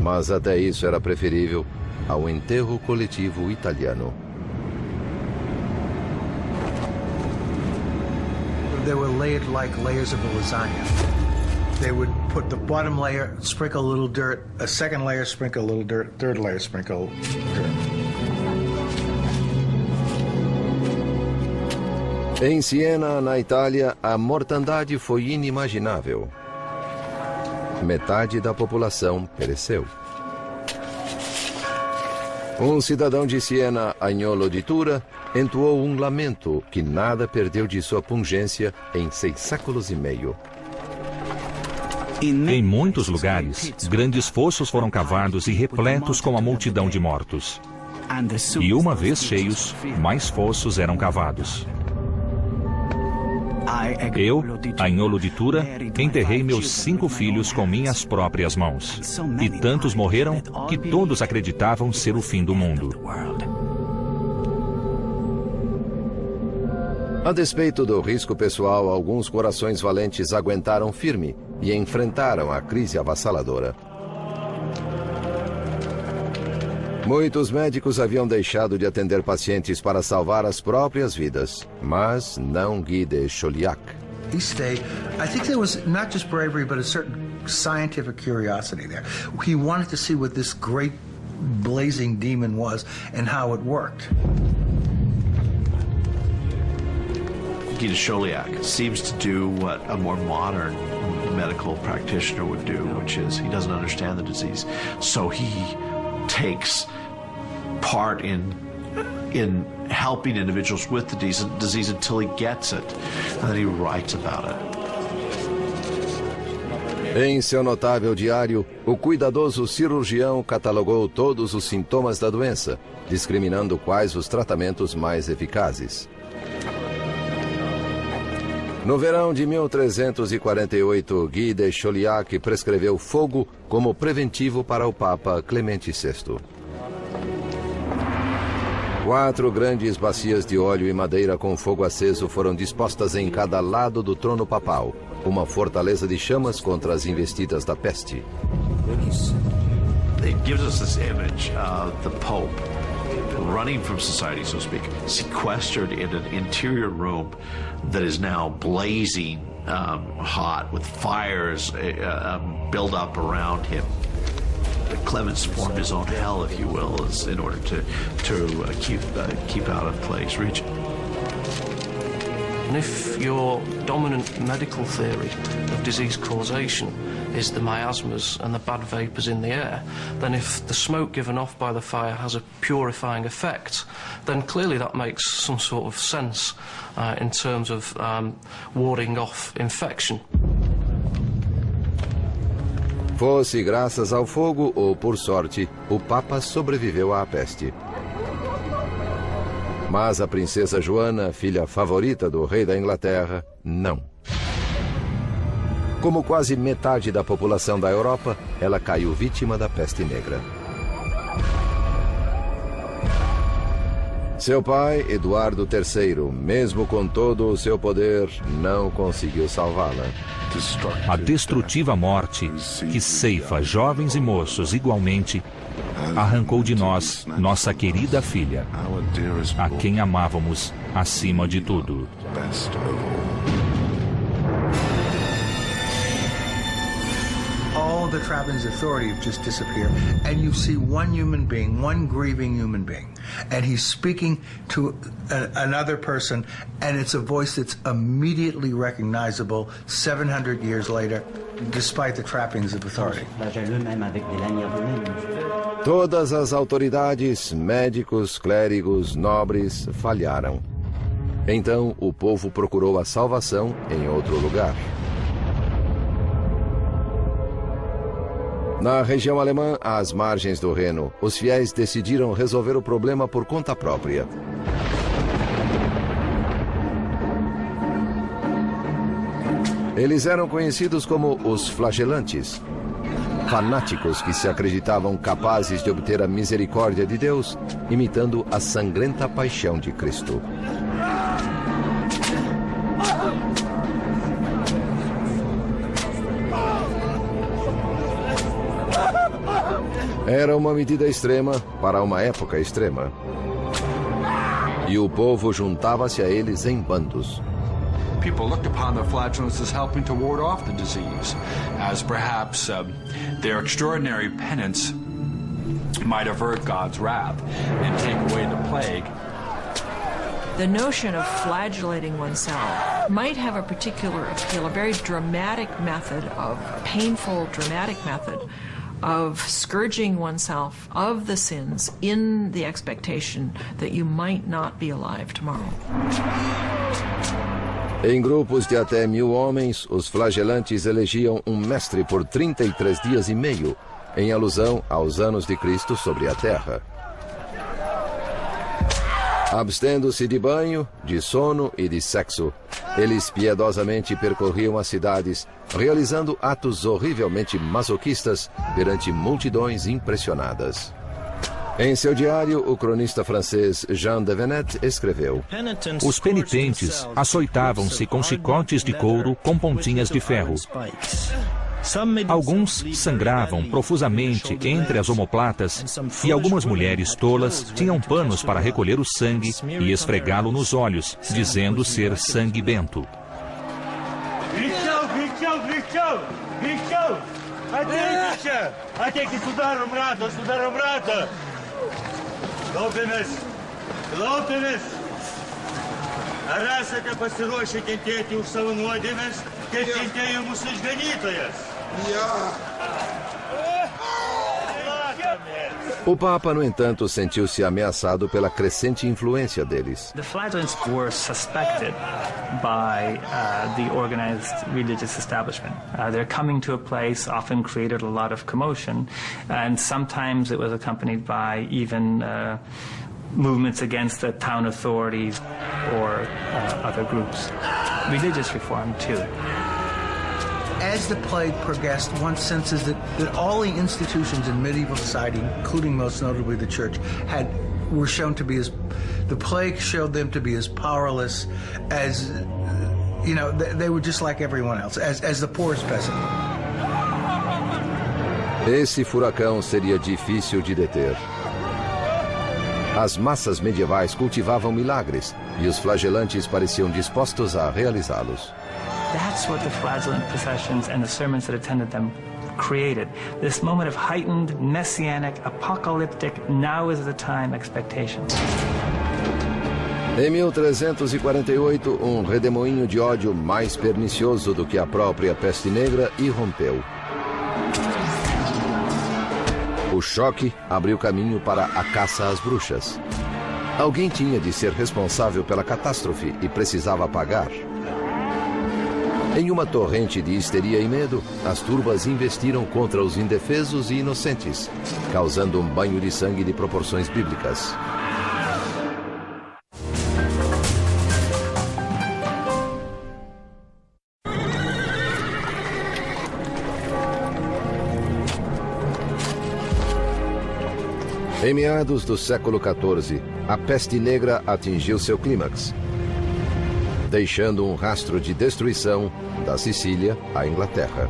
S1: Mas até isso era preferível ao enterro coletivo italiano.
S7: They were layered like layers of a lasagna. They would put the bottom layer, sprinkle a little dirt, a second layer, sprinkle a little dirt, third layer, sprinkle dirt.
S1: Em Siena, na Itália, a mortandade foi inimaginável. Metade da população pereceu. Um cidadão de Siena, Agnolo di Tura, entoou um lamento que nada perdeu de sua pungência em 6 séculos e meio.
S13: Em muitos lugares, grandes fossos foram cavados e repletos com a multidão de mortos. E uma vez cheios, mais fossos eram cavados. Eu, Agnolo di Tura, enterrei meus 5 filhos com minhas próprias mãos. E tantos morreram que todos acreditavam ser o fim do mundo.
S1: A despeito do risco pessoal, alguns corações valentes aguentaram firme e enfrentaram a crise avassaladora. Muitos médicos haviam deixado de atender pacientes para salvar as próprias vidas, mas não Guy de Chauliac.
S7: I think there was not just bravery, but a certain scientific curiosity there. He wanted to see what this great blazing demon was and how it worked.
S2: Guy de Chauliac seems to do what a more modern medical practitioner would do, which is he doesn't understand the disease, so he takes part in helping individuals with the disease until he gets it, and then he writes about it.
S1: Em seu notável diário, o cuidadoso cirurgião catalogou todos os sintomas da doença, discriminando quais os tratamentos mais eficazes. No verão de 1348, Guy de Chauliac prescreveu fogo como preventivo para o Papa Clemente VI. 4 grandes bacias de óleo e madeira com fogo aceso foram dispostas em cada lado do trono papal, uma fortaleza de chamas contra as investidas da peste.
S2: It gives us this image of the Pope running from society, so to speak, sequestered in an interior room that is now blazing hot with fires build up around him. Clemens formed his own hell, if you will, in order to keep out of plagues region.
S10: And if your dominant medical theory of disease causation is the miasmas and the bad vapours in the air, then if the smoke given off by the fire has a purifying effect, then clearly that makes some sort of sense in terms of warding off infection.
S1: Fosse graças ao fogo ou por sorte, o Papa sobreviveu à peste. Mas a princesa Joana, filha favorita do rei da Inglaterra, não. Como quase metade da população da Europa, ela caiu vítima da peste negra. Seu pai, Eduardo III, mesmo com todo o seu poder, não conseguiu salvá-la.
S13: A destrutiva morte, que ceifa jovens e moços igualmente, arrancou de nós nossa querida filha, a quem amávamos acima de tudo.
S7: All the trappings of authority have just disappeared, and you see one human being, one grieving human being, and he's speaking to another person, and it's a voice that's immediately recognizable 700 years later, despite the trappings of authority.
S1: Todas as autoridades, médicos, clérigos, nobres, falharam. Então o povo procurou a salvação em outro lugar. Na região alemã, às margens do Reno, os fiéis decidiram resolver o problema por conta própria. Eles eram conhecidos como os flagelantes, fanáticos que se acreditavam capazes de obter a misericórdia de Deus, imitando a sangrenta paixão de Cristo. Era uma medida extrema para uma época extrema. E o povo juntava-se a eles em bandos.
S5: People looked upon the flagellants as helping to ward off the disease, as perhaps their extraordinary penance might avert God's wrath and take away the plague.
S6: The notion of flagellating oneself might have a particular appeal, a very dramatic method of, painful, dramatic method of scourging oneself of the sins in the expectation that you might not be alive tomorrow.
S1: Em grupos de até 1000 homens, os flagelantes elegiam um mestre por 33 dias e meio, em alusão aos anos de Cristo sobre a terra. Abstendo-se de banho, de sono e de sexo, eles piedosamente percorriam as cidades, realizando atos horrivelmente masoquistas perante multidões impressionadas. Em seu diário, o cronista francês Jean de Venette escreveu:
S13: Os penitentes açoitavam-se com chicotes de couro com pontinhas de ferro. Alguns sangravam profusamente entre as omoplatas e algumas mulheres tolas tinham panos para recolher o sangue e esfregá-lo nos olhos, dizendo ser sangue bento.
S1: O Papa, no entanto, sentiu-se ameaçado pela crescente influência deles.
S3: The flagellants were suspected by the organized religious establishment. Their coming to a place often created a lot of commotion, and sometimes it was accompanied by even movements against the town authorities or other groups. Religious reform, too.
S7: As the plague progressed, one senses that all the institutions in medieval society, including most notably the church, were shown to be as, the plague showed them to be as powerless as, you know, they were just like everyone else, as the poorest peasant.
S1: Esse furacão seria difícil de deter. As massas medievais cultivavam milagres e os flagelantes pareciam dispostos a realizá-los.
S3: That's what the flagellant processions and the sermons that attended them created. This moment of heightened, messianic, apocalyptic, now is the time expectation.
S1: Em 1348, um redemoinho de ódio mais pernicioso do que a própria peste negra irrompeu. O choque abriu caminho para a caça às bruxas. Alguém tinha de ser responsável pela catástrofe e precisava pagar. Em uma torrente de histeria e medo, as turbas investiram contra os indefesos e inocentes, causando um banho de sangue de proporções bíblicas. Em meados do século XIV, a peste negra atingiu seu clímax, deixando um rastro de destruição da Sicília à Inglaterra.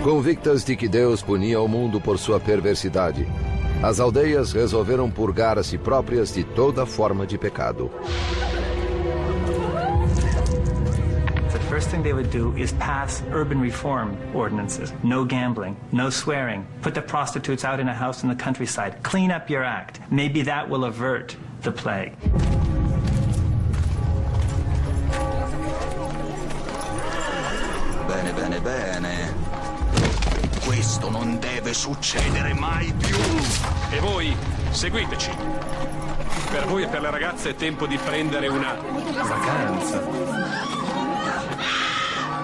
S1: Convictas de que Deus punia o mundo por sua perversidade, as aldeias resolveram purgar a si próprias de toda forma de pecado.
S3: The first thing they would do is pass urban reform ordinances. No gambling, no swearing, put the prostitutes out in a house in the countryside, clean up your act. Maybe that will avert the plague.
S9: Bene, bene, bene. Questo non deve succedere mai più.
S19: E voi, seguiteci. Per voi e per le ragazze è tempo di prendere una vacanza.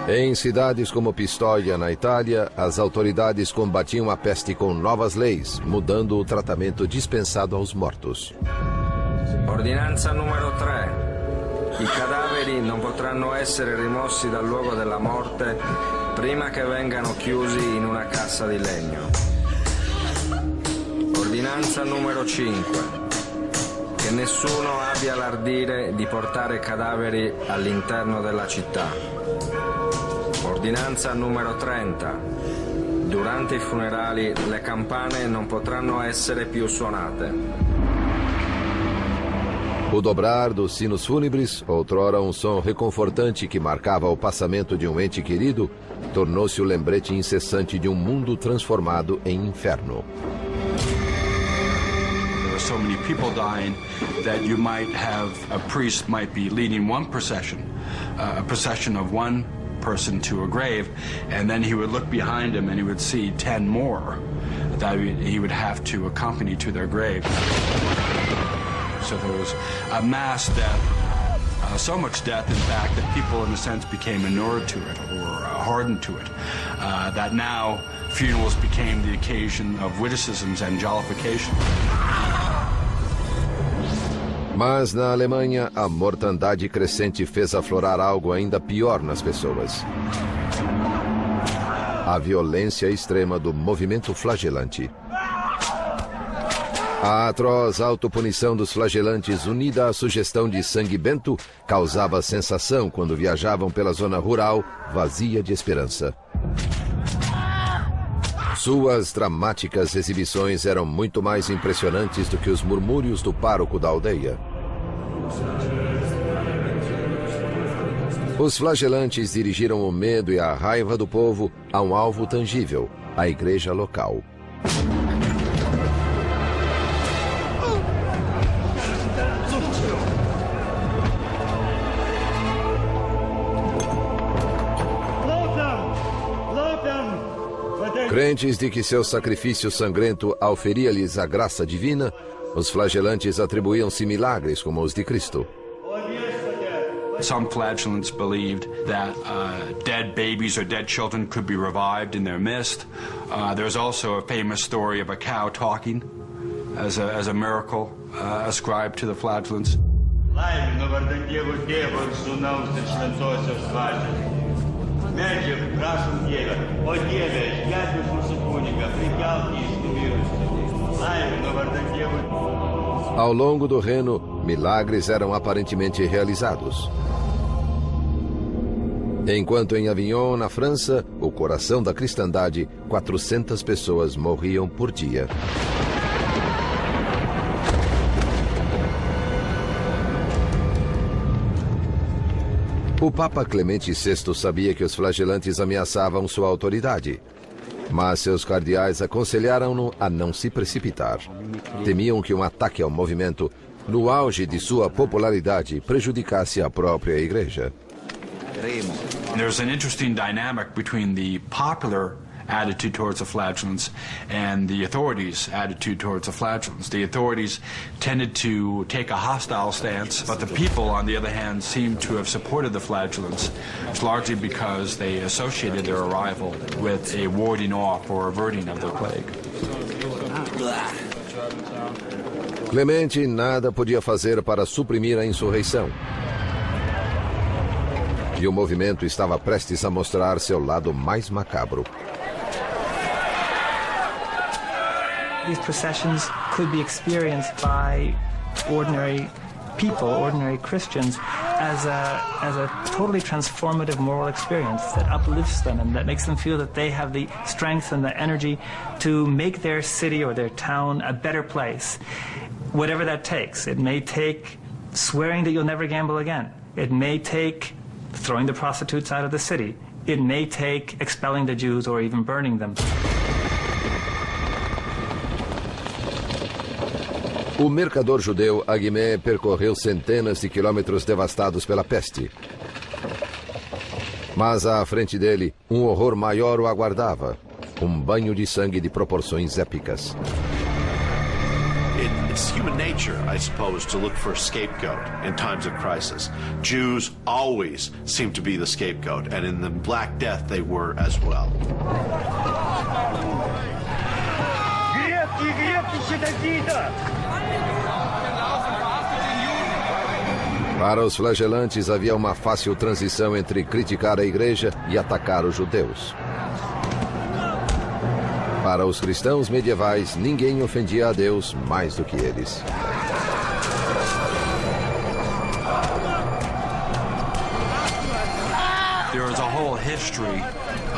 S1: Em cidades como Pistoia, na Itália, as autoridades combatiam a peste com novas leis, mudando o tratamento dispensado aos mortos.
S12: Ordinanza numero 3. I cadaveri non potranno essere rimossi dal luogo della morte prima che vengano chiusi in una cassa di legno. Ordinanza numero 5. Che nessuno abbia l'ardire di portare cadaveri all'interno della città. Ordinanza numero 30. Durante i funerali le campane non potranno essere più suonate.
S1: O dobrar dos sinos fúnebres, outrora um som reconfortante que marcava o passamento de um ente querido, tornou-se o lembrete incessante de um mundo transformado em inferno.
S5: There were so many people dying that you might have a priest might be leading one procession, a procession of one person to a grave, and then he would look behind him and he would see 10 more that he would have to accompany to their grave. So there was a mass death, so much death, in fact, that people, in a sense, became inured to it or hardened to it, that now funerals became the occasion of witticisms and jollification.
S1: Mas na Alemanha, a mortandade crescente fez aflorar algo ainda pior nas pessoas. A violência extrema do movimento flagelante. A atroz autopunição dos flagelantes, unida à sugestão de sangue bento, causava sensação quando viajavam pela zona rural, vazia de esperança. Suas dramáticas exibições eram muito mais impressionantes do que os murmúrios do pároco da aldeia. Os flagelantes dirigiram o medo e a raiva do povo a um alvo tangível, a igreja local. Crentes de que seu sacrifício sangrento auferia-lhes a graça divina, os flagelantes atribuíam-se milagres como os de Cristo.
S5: Some flagellants believed that dead babies or dead children could be revived in their midst. There's also a famous story of a cow talking as a miracle ascribed to the flagellants.
S1: Ao longo do Reno, milagres eram aparentemente realizados. Enquanto em Avignon, na França, o coração da cristandade, 400 pessoas morriam por dia. O Papa Clemente VI sabia que os flagelantes ameaçavam sua autoridade, mas seus cardeais aconselharam-no a não se precipitar. Temiam que um ataque ao movimento, no auge de sua popularidade, prejudicasse a própria igreja.
S5: There's an interesting dynamic between the popular attitude towards the flagellants and the authorities' attitude towards the flagellants. The authorities tended to take a hostile stance, but the people, on the other hand, seemed to have supported the flagellants, largely because they associated their arrival with a warding off or averting of the plague.
S1: Clemente nada podia fazer para suprimir a insurreição. E o movimento estava prestes a mostrar seu lado mais macabro.
S3: These processions could be experienced by ordinary people, ordinary Christians, as a totally transformative moral experience that uplifts them and that makes them feel that they have the strength and the energy to make their city or their town a better place, whatever that takes. It may take swearing that you'll never gamble again. It may take throwing the prostitutes out of the city. It may take expelling the Jews or even burning them.
S1: O mercador judeu Aguimé percorreu centenas de quilômetros devastados pela peste. Mas à frente dele, um horror maior o aguardava. Um banho de sangue de proporções épicas.
S2: It's human nature, I suppose, to look for a scapegoat in times of crisis. Jews always seem to be the scapegoat, and in the Black Death they were as well.
S1: Para os flagelantes havia uma fácil transição entre criticar a igreja e atacar os judeus. Para os cristãos medievais, ninguém ofendia a Deus mais do que eles.
S5: There is a whole history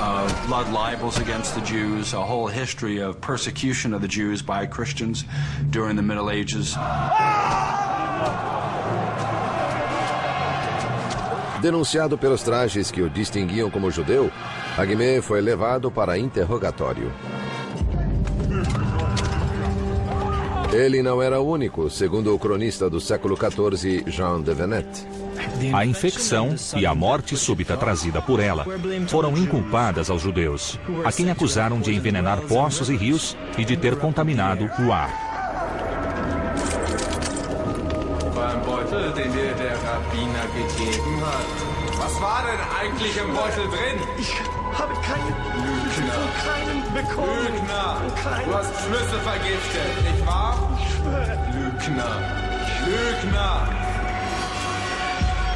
S5: of blood libels against the Jews, a whole history of persecution of the Jews by Christians during the Middle Ages.
S1: Denunciado pelos trajes que o distinguiam como judeu, Aguimé foi levado para interrogatório. Ele não era o único, segundo o cronista do século XIV, Jean de Venette.
S13: A infecção e a morte súbita trazida por ela foram inculpadas aos judeus, a quem acusaram de envenenar poços e rios e de ter contaminado o ar.
S20: Was war denn eigentlich im Beutel drin?
S18: Ich habe keinen bekommen.
S20: Lügner! Du hast Schlüssel vergiftet, nicht wahr?
S18: Ich schwöre.
S20: Lügner! Lügner!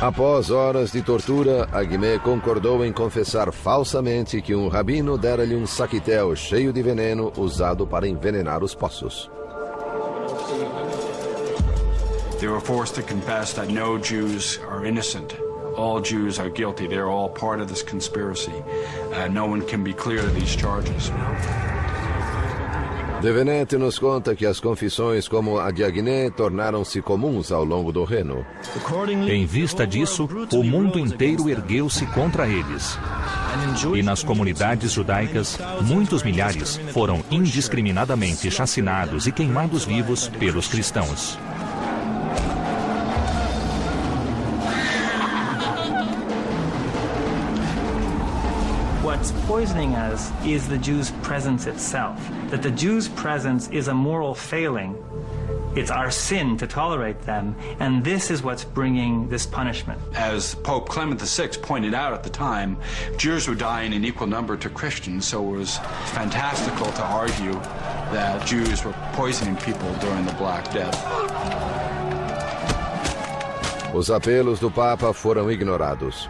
S1: Após horas de tortura, Aguimé concordou em confessar falsamente que um rabino dera-lhe um saquitel cheio de veneno usado para envenenar os poços.
S5: They were forced to confess that no Jews are innocent. All Jews are guilty. They're all part of this conspiracy. No one can be clear of these charges.
S1: De Venette nos conta que as confissões como a de Aguimé tornaram-se comuns ao longo do Reno.
S13: Em vista disso, o mundo inteiro ergueu-se contra eles. E nas comunidades judaicas, muitos milhares foram indiscriminadamente chacinados e queimados vivos pelos cristãos.
S3: What's poisoning us is the Jew's presence itself. That the Jew's presence is a moral failing. It's our sin to tolerate them, and this is what's bringing this punishment.
S5: As Pope Clement VI pointed out at the time, Jews were dying in equal number to Christians, so it was fantastical to argue that Jews were poisoning people during the Black Death.
S1: Os apelos do Papa foram ignorados.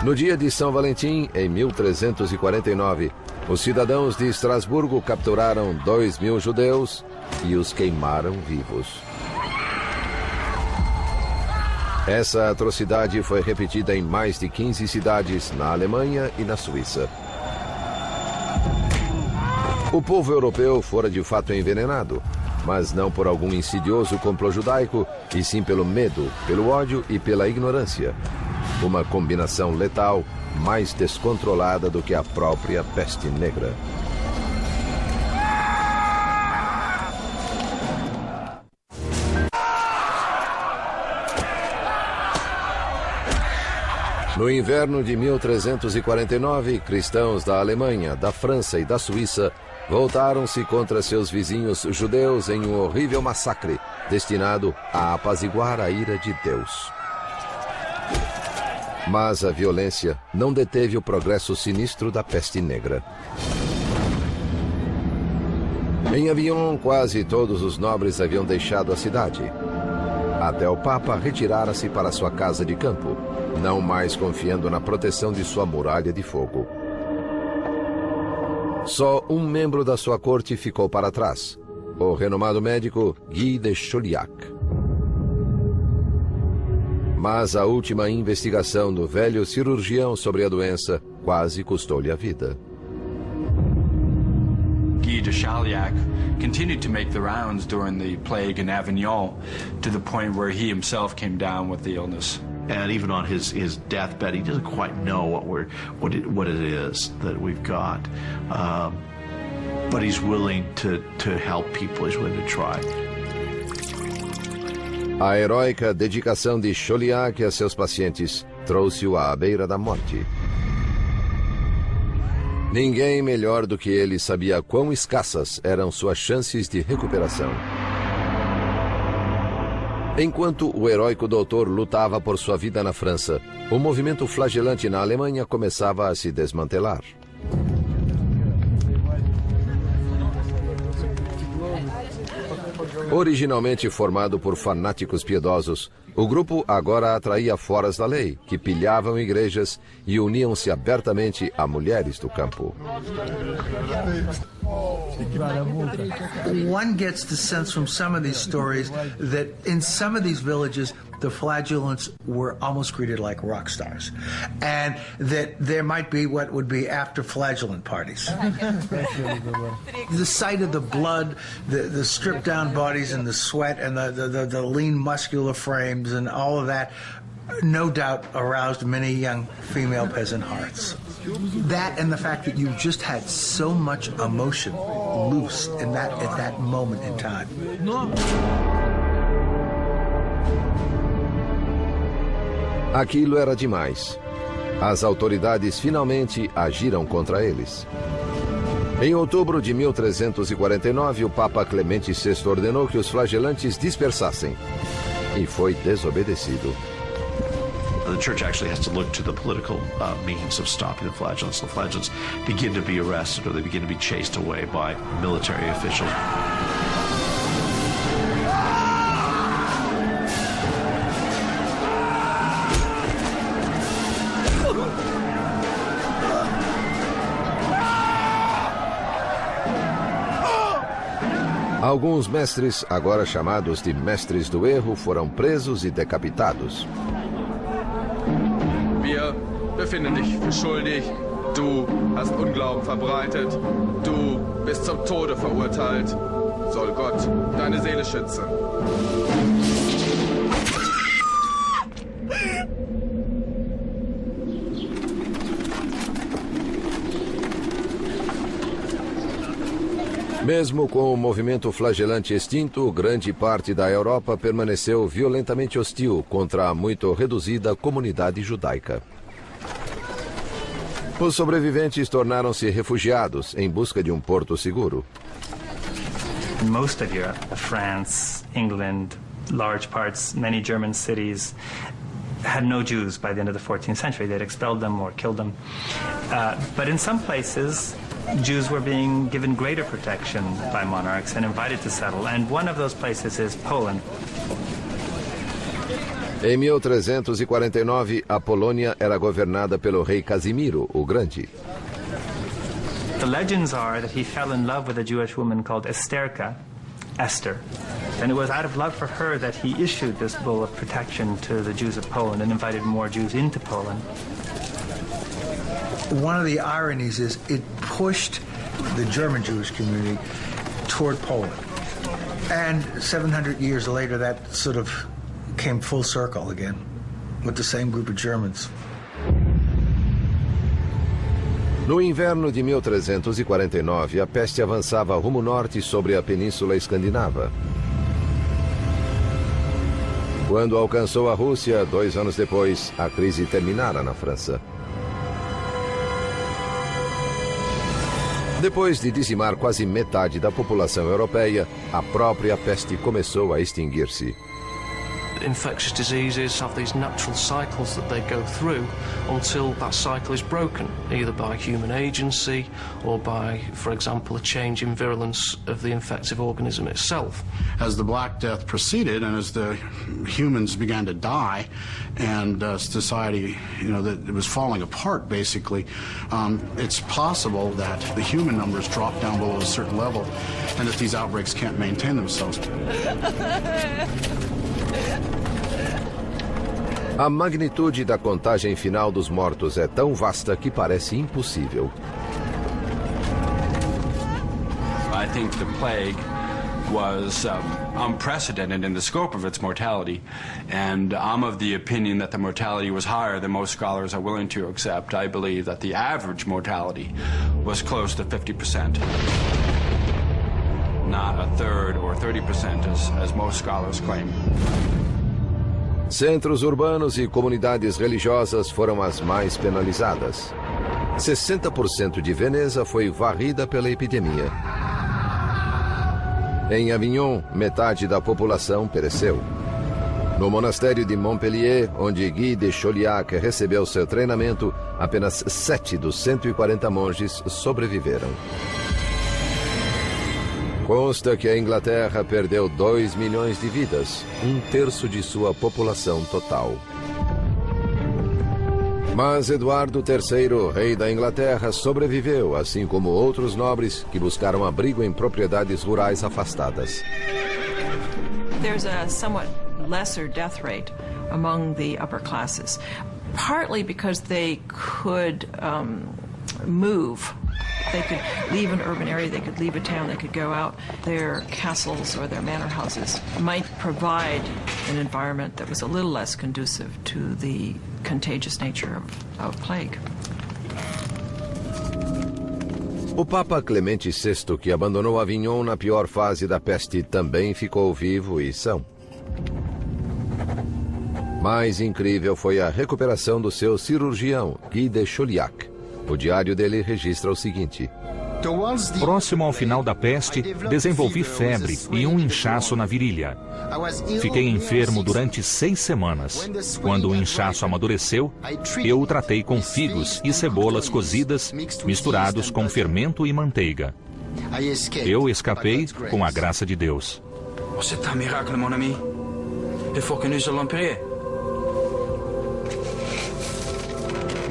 S1: No dia de São Valentim, em 1349, os cidadãos de Estrasburgo capturaram 2.000 judeus e os queimaram vivos. Essa atrocidade foi repetida em mais de 15 cidades na Alemanha e na Suíça. O povo europeu fora de fato envenenado, mas não por algum insidioso complô judaico, e sim pelo medo, pelo ódio e pela ignorância. Uma combinação letal mais descontrolada do que a própria peste negra. No inverno de 1349, cristãos da Alemanha, da França e da Suíça voltaram-se contra seus vizinhos judeus em um horrível massacre, destinado a apaziguar a ira de Deus. Mas a violência não deteve o progresso sinistro da peste negra. Em Avignon, quase todos os nobres haviam deixado a cidade. Até o Papa retirara-se para sua casa de campo, não mais confiando na proteção de sua muralha de fogo. Só um membro da sua corte ficou para trás, o renomado médico Guy de Chauliac. Mas a última investigação do velho cirurgião sobre a doença quase custou-lhe a vida.
S5: Guy de Chauliac continued to make the rounds during the plague in Avignon, to the point where he himself came down with the illness.
S2: And even on his deathbed, he doesn't quite know what it is that we've got. But he's willing to help people. He's willing to try.
S1: A heróica dedicação de Chauliac a seus pacientes trouxe-o à beira da morte. Ninguém melhor do que ele sabia quão escassas eram suas chances de recuperação. Enquanto o heróico doutor lutava por sua vida na França, o movimento flagelante na Alemanha começava a se desmantelar. Originalmente formado por fanáticos piedosos, o grupo agora atraía foras da lei, que pilhavam igrejas e uniam-se abertamente a mulheres do campo.
S7: One gets the sense from some of these stories that in some of these villages, the flagellants were almost treated like rock stars, and that there might be what would be after flagellant parties. The sight of the blood, the stripped down bodies and the sweat and the lean muscular frames and all of that, no doubt aroused many young female peasant hearts. That and the fact that you just had so much emotion loose in at that moment in time.
S1: Aquilo era demais. As autoridades finalmente agiram contra eles. Em outubro de 1349, o Papa Clemente VI ordenou que os flagelantes dispersassem. E foi desobedecido.
S2: The church actually has to look to the political means of stopping the flagellants. The flagellants begin to be arrested or they begin to be chased away by military officials.
S1: Alguns mestres, agora chamados de mestres do erro, foram presos e decapitados.
S20: Wir befinden dich für schuldig. Du hast Unglauben verbreitet. Du bist zum Tode verurteilt. Soll Gott deine Seele schützen.
S1: Mesmo com o movimento flagelante extinto, grande parte da Europa permaneceu violentamente hostil contra a muito reduzida comunidade judaica. Os sobreviventes tornaram-se refugiados em busca de um porto seguro.
S3: In most of Europe, France, England, large parts, many German cities had no Jews by the end of the 14th century. They'd expelled them or killed them. But in some places, Jews were being given greater protection by monarchs and invited to settle, and one of those places is Poland.
S1: Em 1349, a Polônia era governada pelo rei Casimiro, o Grande.
S3: The legends are that he fell in love with a Jewish woman called Esther, and it was out of love for her that he issued this bull of protection to the Jews of Poland and invited more Jews into Poland.
S7: One of the ironies is it pushed the German Jewish community toward Poland. And 700 years later, that sort of came full circle again with the same group of Germans.
S1: No inverno de 1349, a peste avançava rumo norte sobre a Península Escandinava. Quando alcançou a Rússia, 2 anos depois, a crise terminara na França. Depois de dizimar quase metade da população europeia, a própria peste começou a extinguir-se.
S10: Infectious diseases have these natural cycles that they go through until that cycle is broken, either by human agency or by, for example, a change in virulence of the infective organism itself.
S11: As the Black Death proceeded and as the humans began to die and society, that it was falling apart basically, it's possible that the human numbers drop down below a certain level and that these outbreaks can't maintain themselves.
S1: A magnitude da contagem final dos mortos é tão vasta que parece impossível.
S5: I think the plague was unprecedented in the scope of its mortality, and I'm of the opinion that the mortality was higher than most scholars are willing to accept. I believe that the average mortality was close to 50%. Not a third or 30% as most scholars claim.
S1: Centros urbanos e comunidades religiosas foram as mais penalizadas. 60% de Veneza foi varrida pela epidemia. Em Avignon, metade da população pereceu. No monastério de Montpellier, onde Guy de Chauliac recebeu seu treinamento, apenas 7 dos 140 monges sobreviveram. Consta que a Inglaterra perdeu 2 milhões de vidas, 1/3 de sua população total. Mas Eduardo III, rei da Inglaterra, sobreviveu, assim como outros nobres que buscaram abrigo em propriedades rurais afastadas.
S6: There's a somewhat lesser death rate among the upper classes, partly because they could move. They could leave an urban area, they could leave a town, they could go out. Their castles or their manor houses might provide an environment that was a little less conducive to the contagious nature of plague.
S1: O Papa Clemente VI, que abandonou Avignon na pior fase da peste, também ficou vivo e são. Mais incrível foi a recuperação do seu cirurgião, Guy de Chauliac. O diário dele registra o seguinte:
S13: próximo ao final da peste, desenvolvi febre e um inchaço na virilha. Fiquei enfermo durante 6 semanas. Quando o inchaço amadureceu, eu o tratei com figos e cebolas cozidas, misturados com fermento e manteiga. Eu escapei com a graça de Deus.
S18: C'est un miracle, mon ami. Il faut que nous allons prier.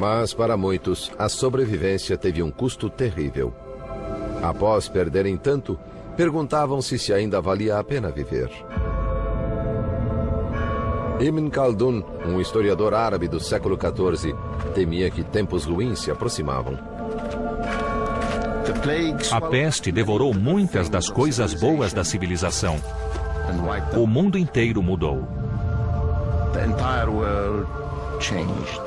S1: Mas para muitos, a sobrevivência teve um custo terrível. Após perderem tanto, perguntavam-se se ainda valia a pena viver. Ibn Khaldun, um historiador árabe do século XIV, temia que tempos ruins se aproximavam.
S13: A peste devorou muitas das coisas boas da civilização. O mundo inteiro mudou.
S17: The entire world changed.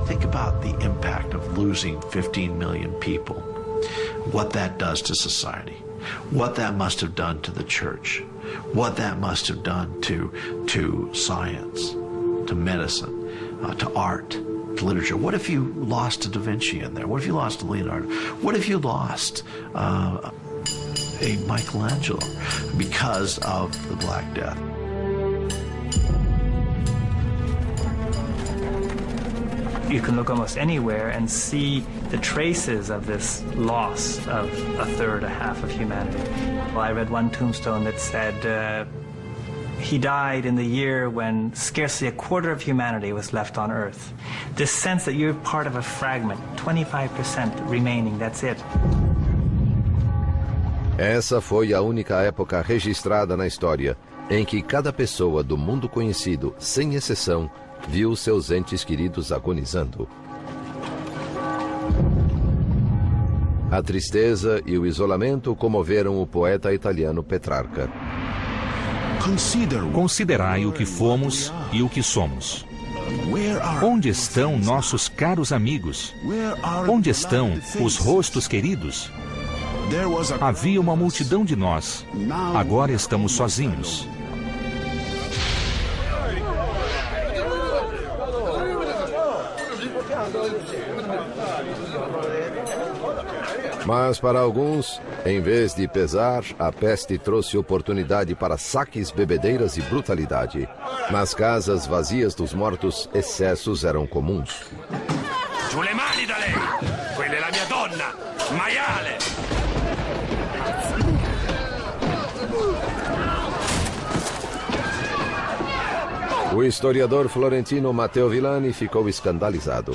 S2: Think about the impact of losing 15 million people. What that does to society. What that must have done to the church. What that must have done to science, to medicine, to art, to literature. What if you lost a Da Vinci in there? What if you lost a Leonardo? What if you lost a Michelangelo because of the Black Death?
S3: You can look almost anywhere and see the traces of this loss of a third, a half of humanity. Well, I read one tombstone that said he died in the year when scarcely a quarter of humanity was left on Earth. This sense that you're part of a fragment, 25% remaining, that's it.
S1: Essa foi a única época registrada na história em que cada pessoa do mundo conhecido, sem exceção, viu seus entes queridos agonizando. A tristeza e o isolamento comoveram o poeta italiano Petrarca.
S13: Considerai o que fomos e o que somos. Onde estão nossos caros amigos? Onde estão os rostos queridos? Havia uma multidão de nós. Agora estamos sozinhos.
S1: Mas para alguns, em vez de pesar, a peste trouxe oportunidade para saques, bebedeiras e brutalidade. Nas casas vazias dos mortos, excessos eram comuns.
S9: Giù le mani da lei! Quella è la mia donna! Maiale!
S1: O historiador florentino Matteo Villani ficou escandalizado.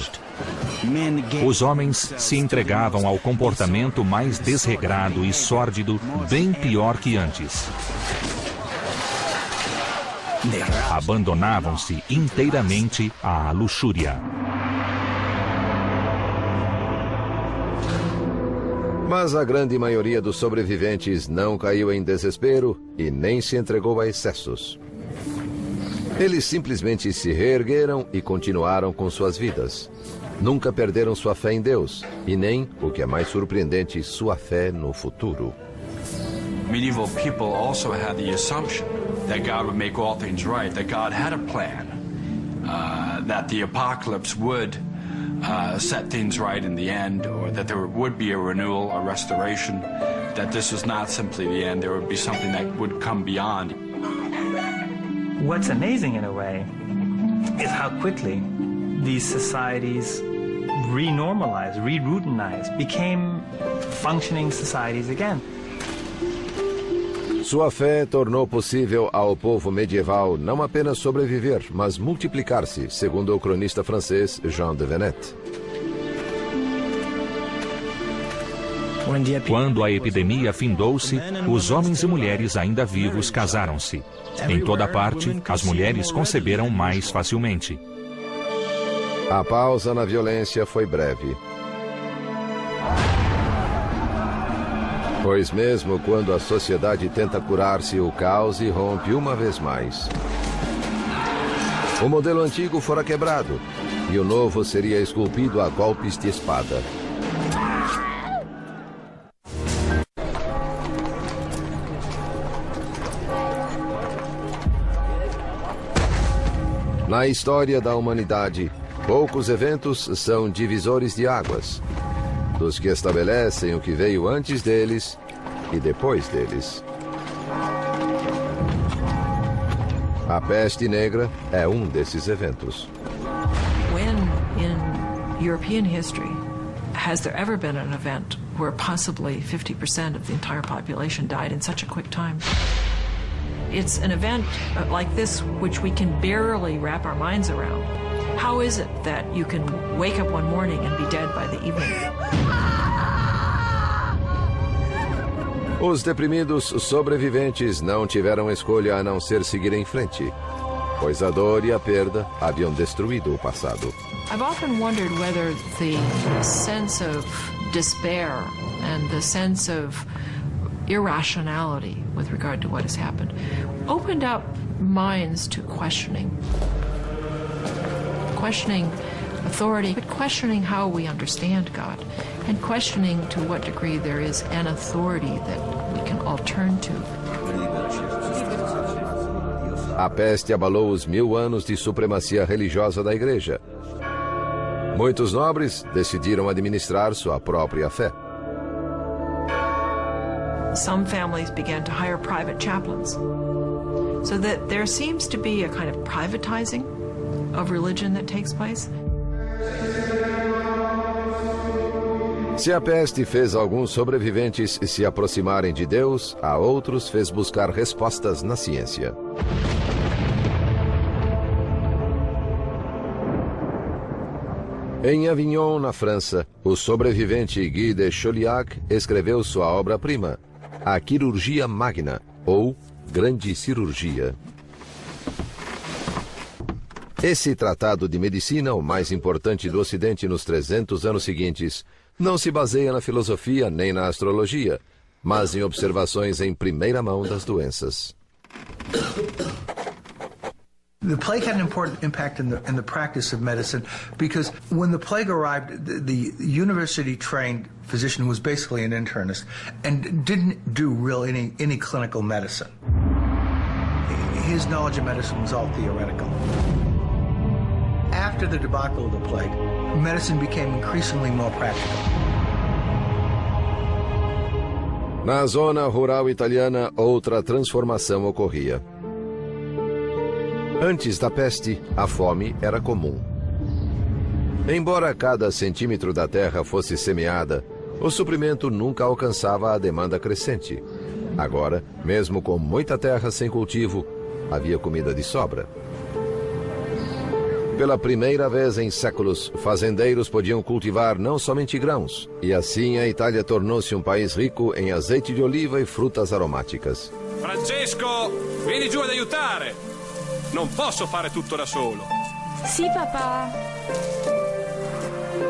S13: Os homens se entregavam ao comportamento mais desregrado e sórdido, bem pior que antes. Abandonavam-se inteiramente à luxúria.
S1: Mas a grande maioria dos sobreviventes não caiu em desespero e nem se entregou a excessos. Eles simplesmente se reergueram e continuaram com suas vidas. Nunca perderam sua fé em Deus e nem, o que é mais surpreendente, sua fé no futuro.
S5: Medieval people also had the assumption that God would make all things right, that God had a plan, that the apocalypse would set things right in the end, or that there would be a renewal, a restoration, that this was not simply the end, there would be something that would come beyond.
S3: What's amazing in a way is how quickly these societies renormalized, re-routinized, became functioning societies again.
S1: Sua fé tornou possível ao povo medieval não apenas sobreviver, mas multiplicar-se, segundo o cronista francês Jean de Venette.
S13: Quando a epidemia findou-se, os homens e mulheres ainda vivos casaram-se. Em toda parte, as mulheres conceberam mais facilmente.
S1: A pausa na violência foi breve. Pois mesmo quando a sociedade tenta curar-se, o caos irrompe uma vez mais. O modelo antigo fora quebrado e o novo seria esculpido a golpes de espada. Na história da humanidade, poucos eventos são divisores de águas, dos que estabelecem o que veio antes deles e depois deles. A peste negra é um desses eventos.
S6: When in European history has there ever been an event where possibly 50% of the entire population died in such a quick time? It's an event like this which we can barely wrap our minds around. How is it that you can wake up one morning and be dead by the evening?
S1: Os deprimidos sobreviventes não tiveram escolha a não ser seguir em frente, pois a dor e a perda haviam destruído o passado.
S6: I've often wondered whether the sense of despair and the sense of irrationality with regard to what has happened opened up minds to questioning authority, but questioning how we understand God, and questioning to what degree there is an authority that we can all turn to.
S1: A peste abalou os 1000 anos de supremacia religiosa da Igreja. Muitos nobres decidiram administrar sua própria fé.
S6: Some families began to hire private chaplains, so that there seems to be a kind of privatizing of religion that takes place.
S1: Se a peste fez alguns sobreviventes se aproximarem de Deus, a outros fez buscar respostas na ciência. Em Avignon, na França, o sobrevivente Guy de Chauliac escreveu sua obra-prima, A Quirurgia Magna, ou Grande Cirurgia. Esse tratado de medicina, o mais importante do Ocidente nos 300 anos seguintes, não se baseia na filosofia nem na astrologia, mas em observações em primeira mão das doenças.
S7: The plague had an important impact in the practice of medicine because when the plague arrived, the university-trained physician was basically an internist and didn't do really any clinical medicine. his knowledge of medicine was all theoretical. After the debacle of the plague, medicine became increasingly more practical.
S1: Na zona rural italiana, outra transformação ocorria. Antes da peste, a fome era comum. Embora cada centímetro da terra fosse semeada, o suprimento nunca alcançava a demanda crescente. Agora, mesmo com muita terra sem cultivo, havia comida de sobra. Pela primeira vez em séculos, fazendeiros podiam cultivar não somente grãos, e assim a Itália tornou-se um país rico em azeite de oliva e frutas aromáticas.
S19: Francesco, vieni giù ad aiutare! Non posso fare tutto da solo.
S8: Sì, papà.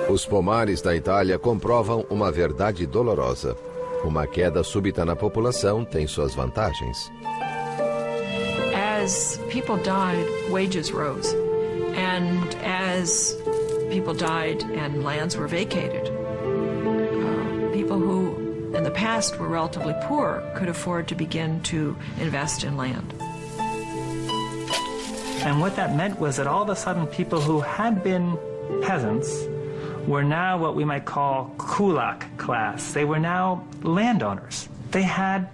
S1: Os pomares da Itália comprovam uma verdade dolorosa. Uma queda súbita na população tem suas vantagens.
S6: As people died, wages rose. And as people died and lands were vacated, people who in the past were relatively poor could afford to begin to invest in land.
S3: And what that meant was that all of a sudden people who had been peasants were now what we might call kulak class. They were now landowners. They had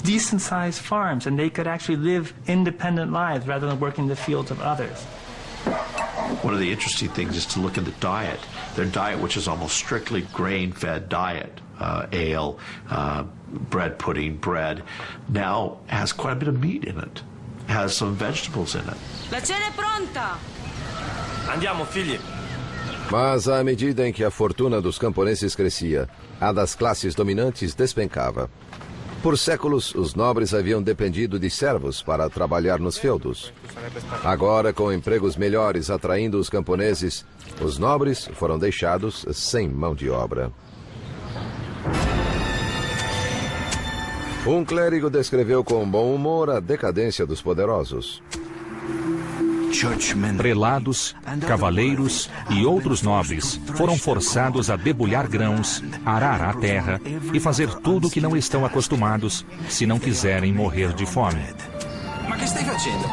S3: decent-sized farms and they could actually live independent lives rather than working the fields of others.
S2: One of the interesting things is to look at the diet. Their diet, which is almost strictly grain-fed diet, ale, bread pudding, bread, now has quite a bit of meat in it, has some vegetables in it.
S8: La cena è pronta!
S18: Andiamo, figli.
S1: Mas à medida em que a fortuna dos camponeses crescia, a das classes dominantes despencava. Por séculos, os nobres haviam dependido de servos para trabalhar nos feudos. Agora, com empregos melhores atraindo os camponeses, os nobres foram deixados sem mão de obra. Um clérigo descreveu com bom humor a decadência dos poderosos.
S13: Prelados, cavaleiros e outros nobres foram forçados a debulhar grãos, arar a terra e fazer tudo o que não estão acostumados se não quiserem morrer de fome.
S18: Ma che stai facendo?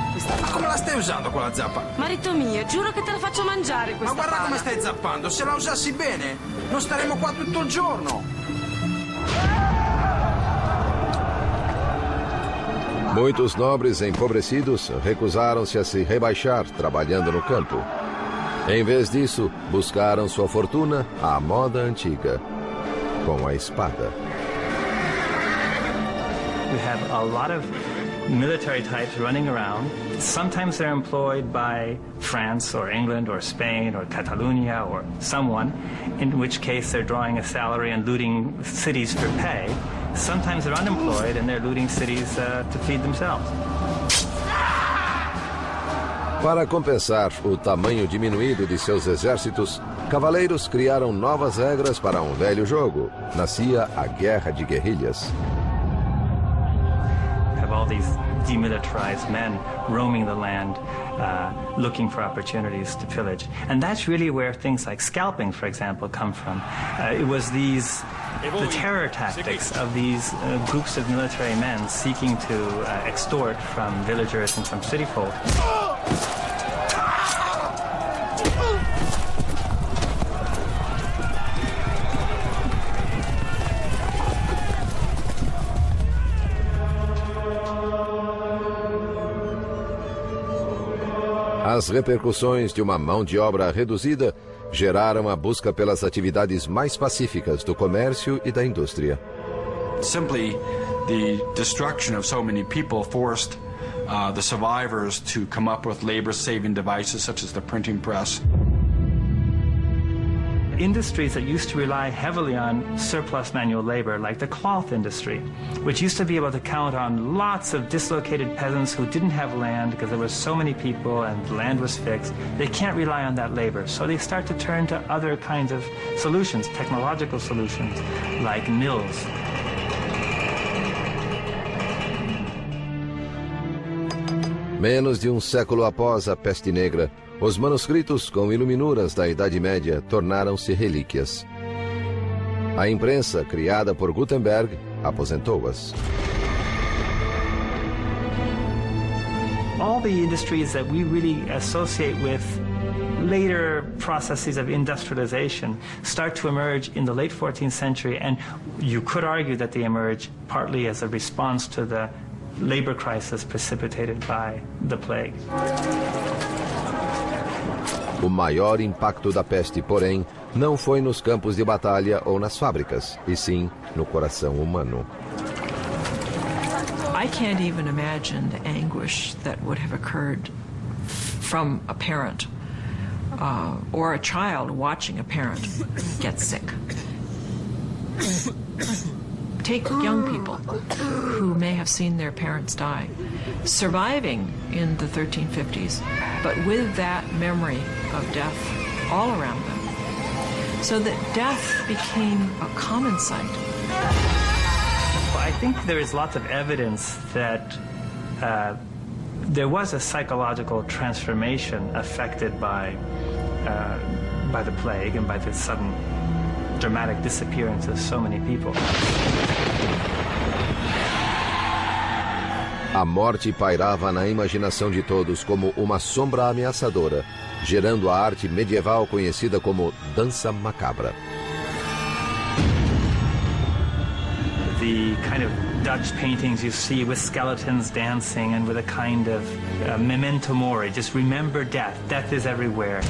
S18: Come la stai usando quella zappa?
S8: Marito mio, giuro che te la faccio mangiare questa
S18: Ma guarda
S8: pala.
S18: come stai zappando, se la usassi bene non staremo qua tutto il giorno.
S1: Muitos nobres empobrecidos recusaram-se a se rebaixar trabalhando no campo. Em vez disso, buscaram sua fortuna à moda antiga, com a espada.
S3: We have a lot of military types running around. Sometimes they're employed by France or England or Spain or Catalonia or someone, in which case they're drawing a salary and looting cities for pay. Sometimes they're unemployed and they're looting cities to feed themselves.
S1: Para compensar o tamanho diminuído de seus exércitos, cavaleiros criaram novas regras para um velho jogo. Nascia a Guerra de Guerrilhas.
S3: Have all these demilitarized men roaming the land, looking for opportunities to pillage. And that's really where things like scalping, for example, come from. It was the terror tactics of these groups of military men seeking to extort from villagers and from city folk.
S1: As repercussões de uma mão de obra reduzida geraram a busca pelas atividades mais pacíficas do comércio e da indústria.
S5: Simply, the destruction of so many people forced the survivors to come up with labor-saving devices such as the printing press.
S3: Industries that used to rely heavily on surplus manual labor, like the cloth industry, which used to be able to count on lots of dislocated peasants who didn't have land because there were so many people and the land was fixed, they can't rely on that labor. So they start to turn to other kinds of solutions, technological solutions, like mills.
S1: Menos de um século após a peste negra, os manuscritos com iluminuras da Idade Média tornaram-se relíquias. A imprensa, criada por Gutenberg, aposentou-as.
S3: all the industries that we really associate with later processes of industrialization start to emerge in the late 14th century, and you could argue that they emerge partly as a response to the labor crisis precipitated by the plague.
S1: O maior impacto da peste, porém, não foi nos campos de batalha ou nas fábricas, e sim no coração humano.
S6: I can't even imagine the anguish that would have occurred from a parent or a child watching a parent get sick. Take young people who may have seen their parents die, surviving in the 1350s, but with that memory of death all around them, so that death became a common sight.
S3: I think there is lots of evidence that there was a psychological transformation affected by the plague and by the sudden dramatic disappearance of so many people.
S1: A morte pairava na imaginação de todos como uma sombra ameaçadora, gerando a arte medieval conhecida como dança macabra.
S3: The kind of Dutch paintings you see with skeletons dancing and with a kind of memento mori, just remember death. Death is everywhere.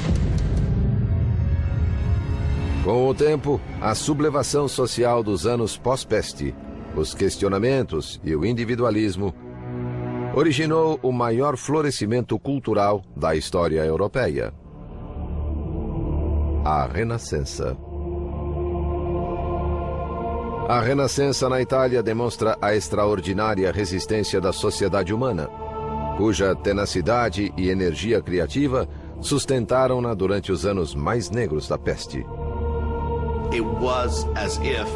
S1: Com o tempo, a sublevação social dos anos pós-peste, os questionamentos e o individualismo originou o maior florescimento cultural da história europeia: a Renascença. A Renascença na Itália demonstra a extraordinária resistência da sociedade humana, cuja tenacidade e energia criativa sustentaram-na durante os anos mais negros da peste.
S2: It was as if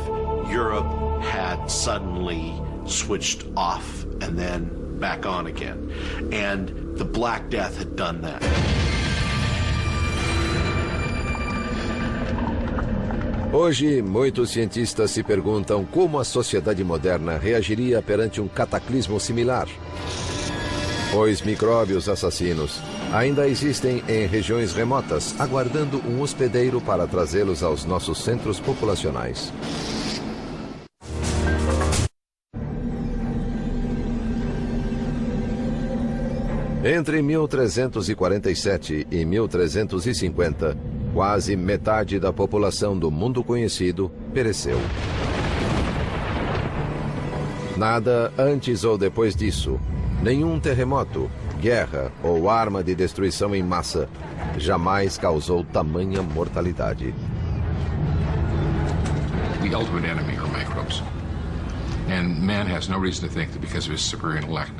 S2: Europe had suddenly switched off and then back on again. And the Black Death had done that.
S1: Hoje, muitos cientistas se perguntam como a sociedade moderna reagiria perante um cataclismo similar. Os micróbios assassinos ainda existem em regiões remotas, aguardando um hospedeiro para trazê-los aos nossos centros populacionais. Entre 1347 e 1350, quase metade da população do mundo conhecido pereceu. Nada antes ou depois disso, nenhum terremoto, guerra ou arma de destruição em massa jamais causou tamanha mortalidade.
S14: The ultimate enemy are microbes. And man has no reason to think that because of his superior intellect,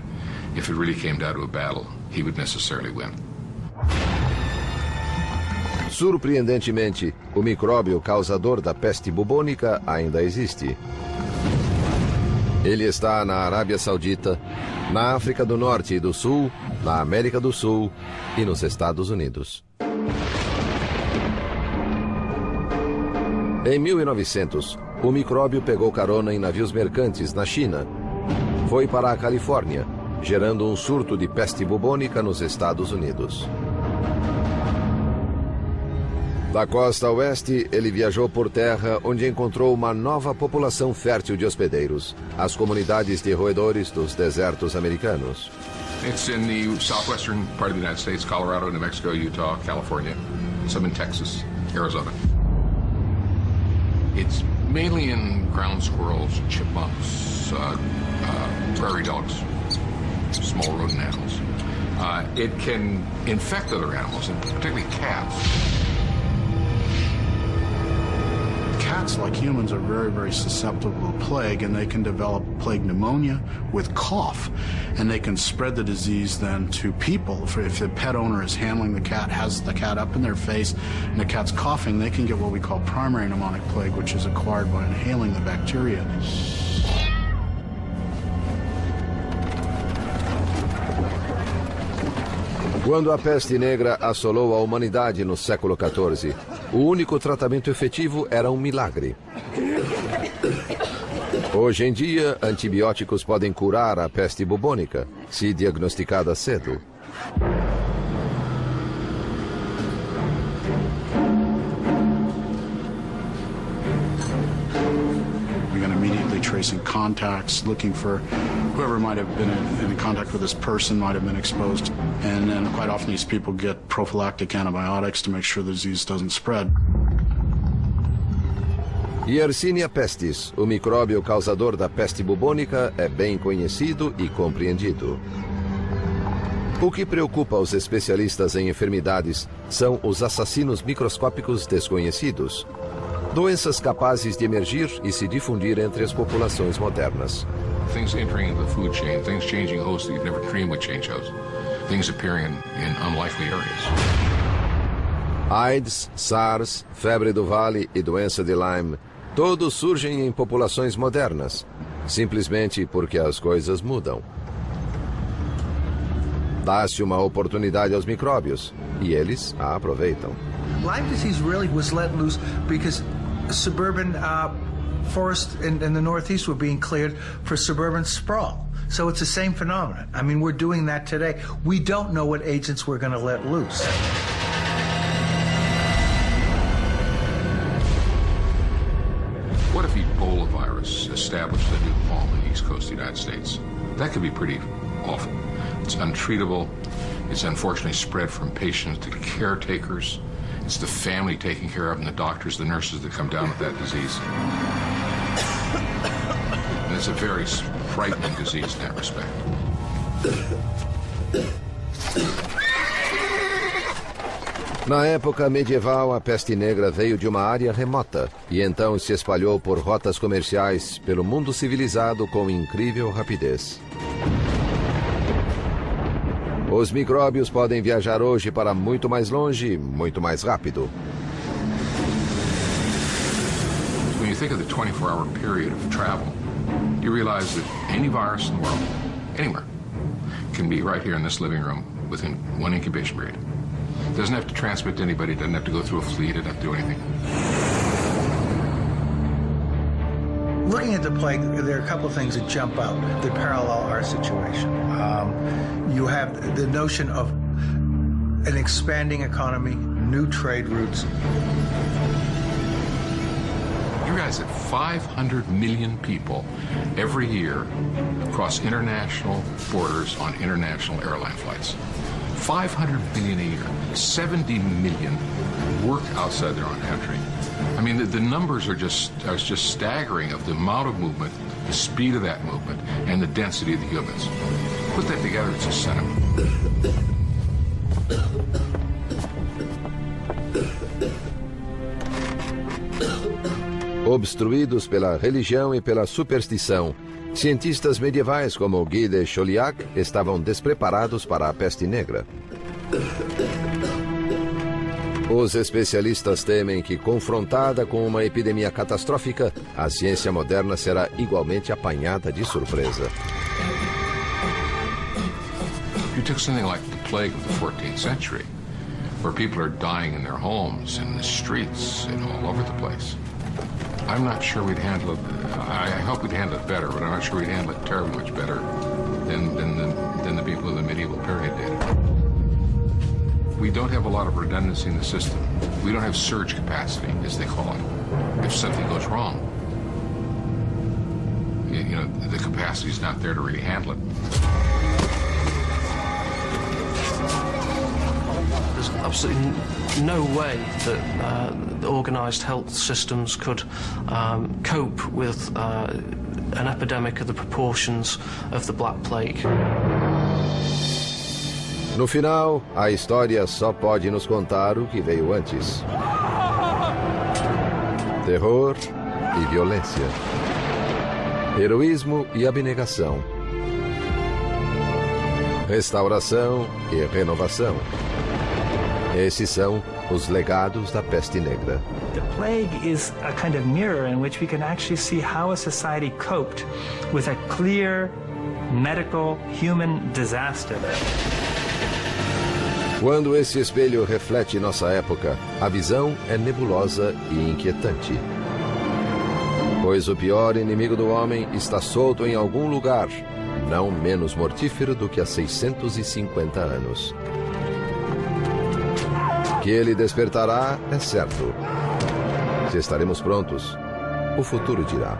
S14: if it really came down to a battle, he would necessarily win.
S1: Surpreendentemente, o micróbio causador da peste bubônica ainda existe. Ele está na Arábia Saudita, na África do Norte e do Sul, na América do Sul e nos Estados Unidos. Em 1900, o micróbio pegou carona em navios mercantes na China. Foi para a Califórnia, gerando um surto de peste bubônica nos Estados Unidos. Da costa oeste, ele viajou por terra, onde encontrou uma nova população fértil de hospedeiros, as comunidades de roedores dos desertos americanos.
S14: It's in the southwestern part of the United States, Colorado, New Mexico, Utah, California, some in Texas, Arizona. It's mainly in ground squirrels, chipmunks, prairie dogs, small rodent animals. It can infect other animals, and particularly cats.
S11: Cats, like humans, are very, very susceptible to plague, and they can develop plague pneumonia with cough, and they can spread the disease then to people. If the pet owner is handling the cat, has the cat up in their face, and the cat's coughing, they can get what we call primary pneumonic plague, which is acquired by inhaling the bacteria.
S1: Quando a peste negra assolou a humanidade no século XIV, o único tratamento efetivo era um milagre. Hoje em dia, antibióticos podem curar a peste bubônica, se diagnosticada cedo.
S11: Immediately tracing contacts, looking for whoever might have been in contact with this person might have been exposed. And then quite often these people get prophylactic antibiotics to make sure the disease doesn't spread.
S1: Yersinia pestis, o micróbio causador da peste bubônica, é bem conhecido e compreendido. O que preocupa os especialistas em enfermidades são os assassinos microscópicos desconhecidos. Doenças capazes de emergir e se difundir entre as populações modernas.
S14: Things entering the food chain, things changing hosts that you've never dreamed would change hosts. Things appearing in unlikely areas.
S1: AIDS, SARS, febre do Vale e doença de Lyme, todos surgem em populações modernas, simplesmente porque as coisas mudam. Dá-se uma oportunidade aos micróbios e eles a aproveitam.
S7: Lyme disease really was let loose because suburban forests in the Northeast were being cleared for suburban sprawl. So it's the same phenomenon. I mean, we're doing that today. We don't know what agents we're going to let loose.
S14: What if Ebola virus established a new palm in the east coast of the United States? That could be pretty awful. It's untreatable. It's unfortunately spread from patients to caretakers. It's the family taking care of them, the doctors, the nurses that come down with that disease. And it's a very frightening disease in that respect.
S1: Na época medieval, a peste negra veio de uma área remota e então se espalhou por rotas comerciais pelo mundo civilizado com incrível rapidez. Os micróbios podem viajar hoje para muito mais longe, muito mais rápido.
S14: When you think of the 24-hour period of travel, you realize that any virus in the world, anywhere, can be right here in this living room within one incubation period. It doesn't have to transmit to anybody, it doesn't have to go through a fleet, it doesn't have to do anything.
S7: Looking at the plague, there are a couple of things that jump out that parallel our situation. You have the notion of an expanding economy, new trade routes.
S14: You realize that 500 million people every year cross international borders on international airline flights. 500 million a year. 70 million work outside their own country. I mean, the numbers are just staggering of the amount of movement, the speed of that movement, and the density of the humans. Put that together, it's a sentiment.
S1: Obstruídos pela religião e pela superstição, cientistas medievais como Guy de Chauliac estavam despreparados para a peste negra. Os especialistas temem que, confrontada com uma epidemia catastrófica, a ciência moderna será igualmente apanhada de surpresa.
S14: You took something like the plague of the 14th century, where people are dying in their homes, in the streets, and all over the place. I'm not sure we'd handle it. I hope we'd handle it better, but I'm not sure we'd handle it terribly much better than the people of the medieval period did. We don't have a lot of redundancy in the system. We don't have surge capacity, as they call it. If something goes wrong, you know, the capacity is not there to really handle it.
S10: There's absolutely no way that organised health systems could cope with an epidemic of the proportions of the Black Plague.
S1: No final, a história só pode nos contar o que veio antes. Terror e violência. Heroísmo e abnegação. Restauração e renovação. Esses são os legados da peste negra.
S3: The plague is a kind of mirror in which we can actually see how a society coped with a clear medical human disaster.
S1: Quando esse espelho reflete nossa época, a visão é nebulosa e inquietante. Pois o pior inimigo do homem está solto em algum lugar, não menos mortífero do que há 650 anos. Que ele despertará é certo. Se estaremos prontos, o futuro dirá.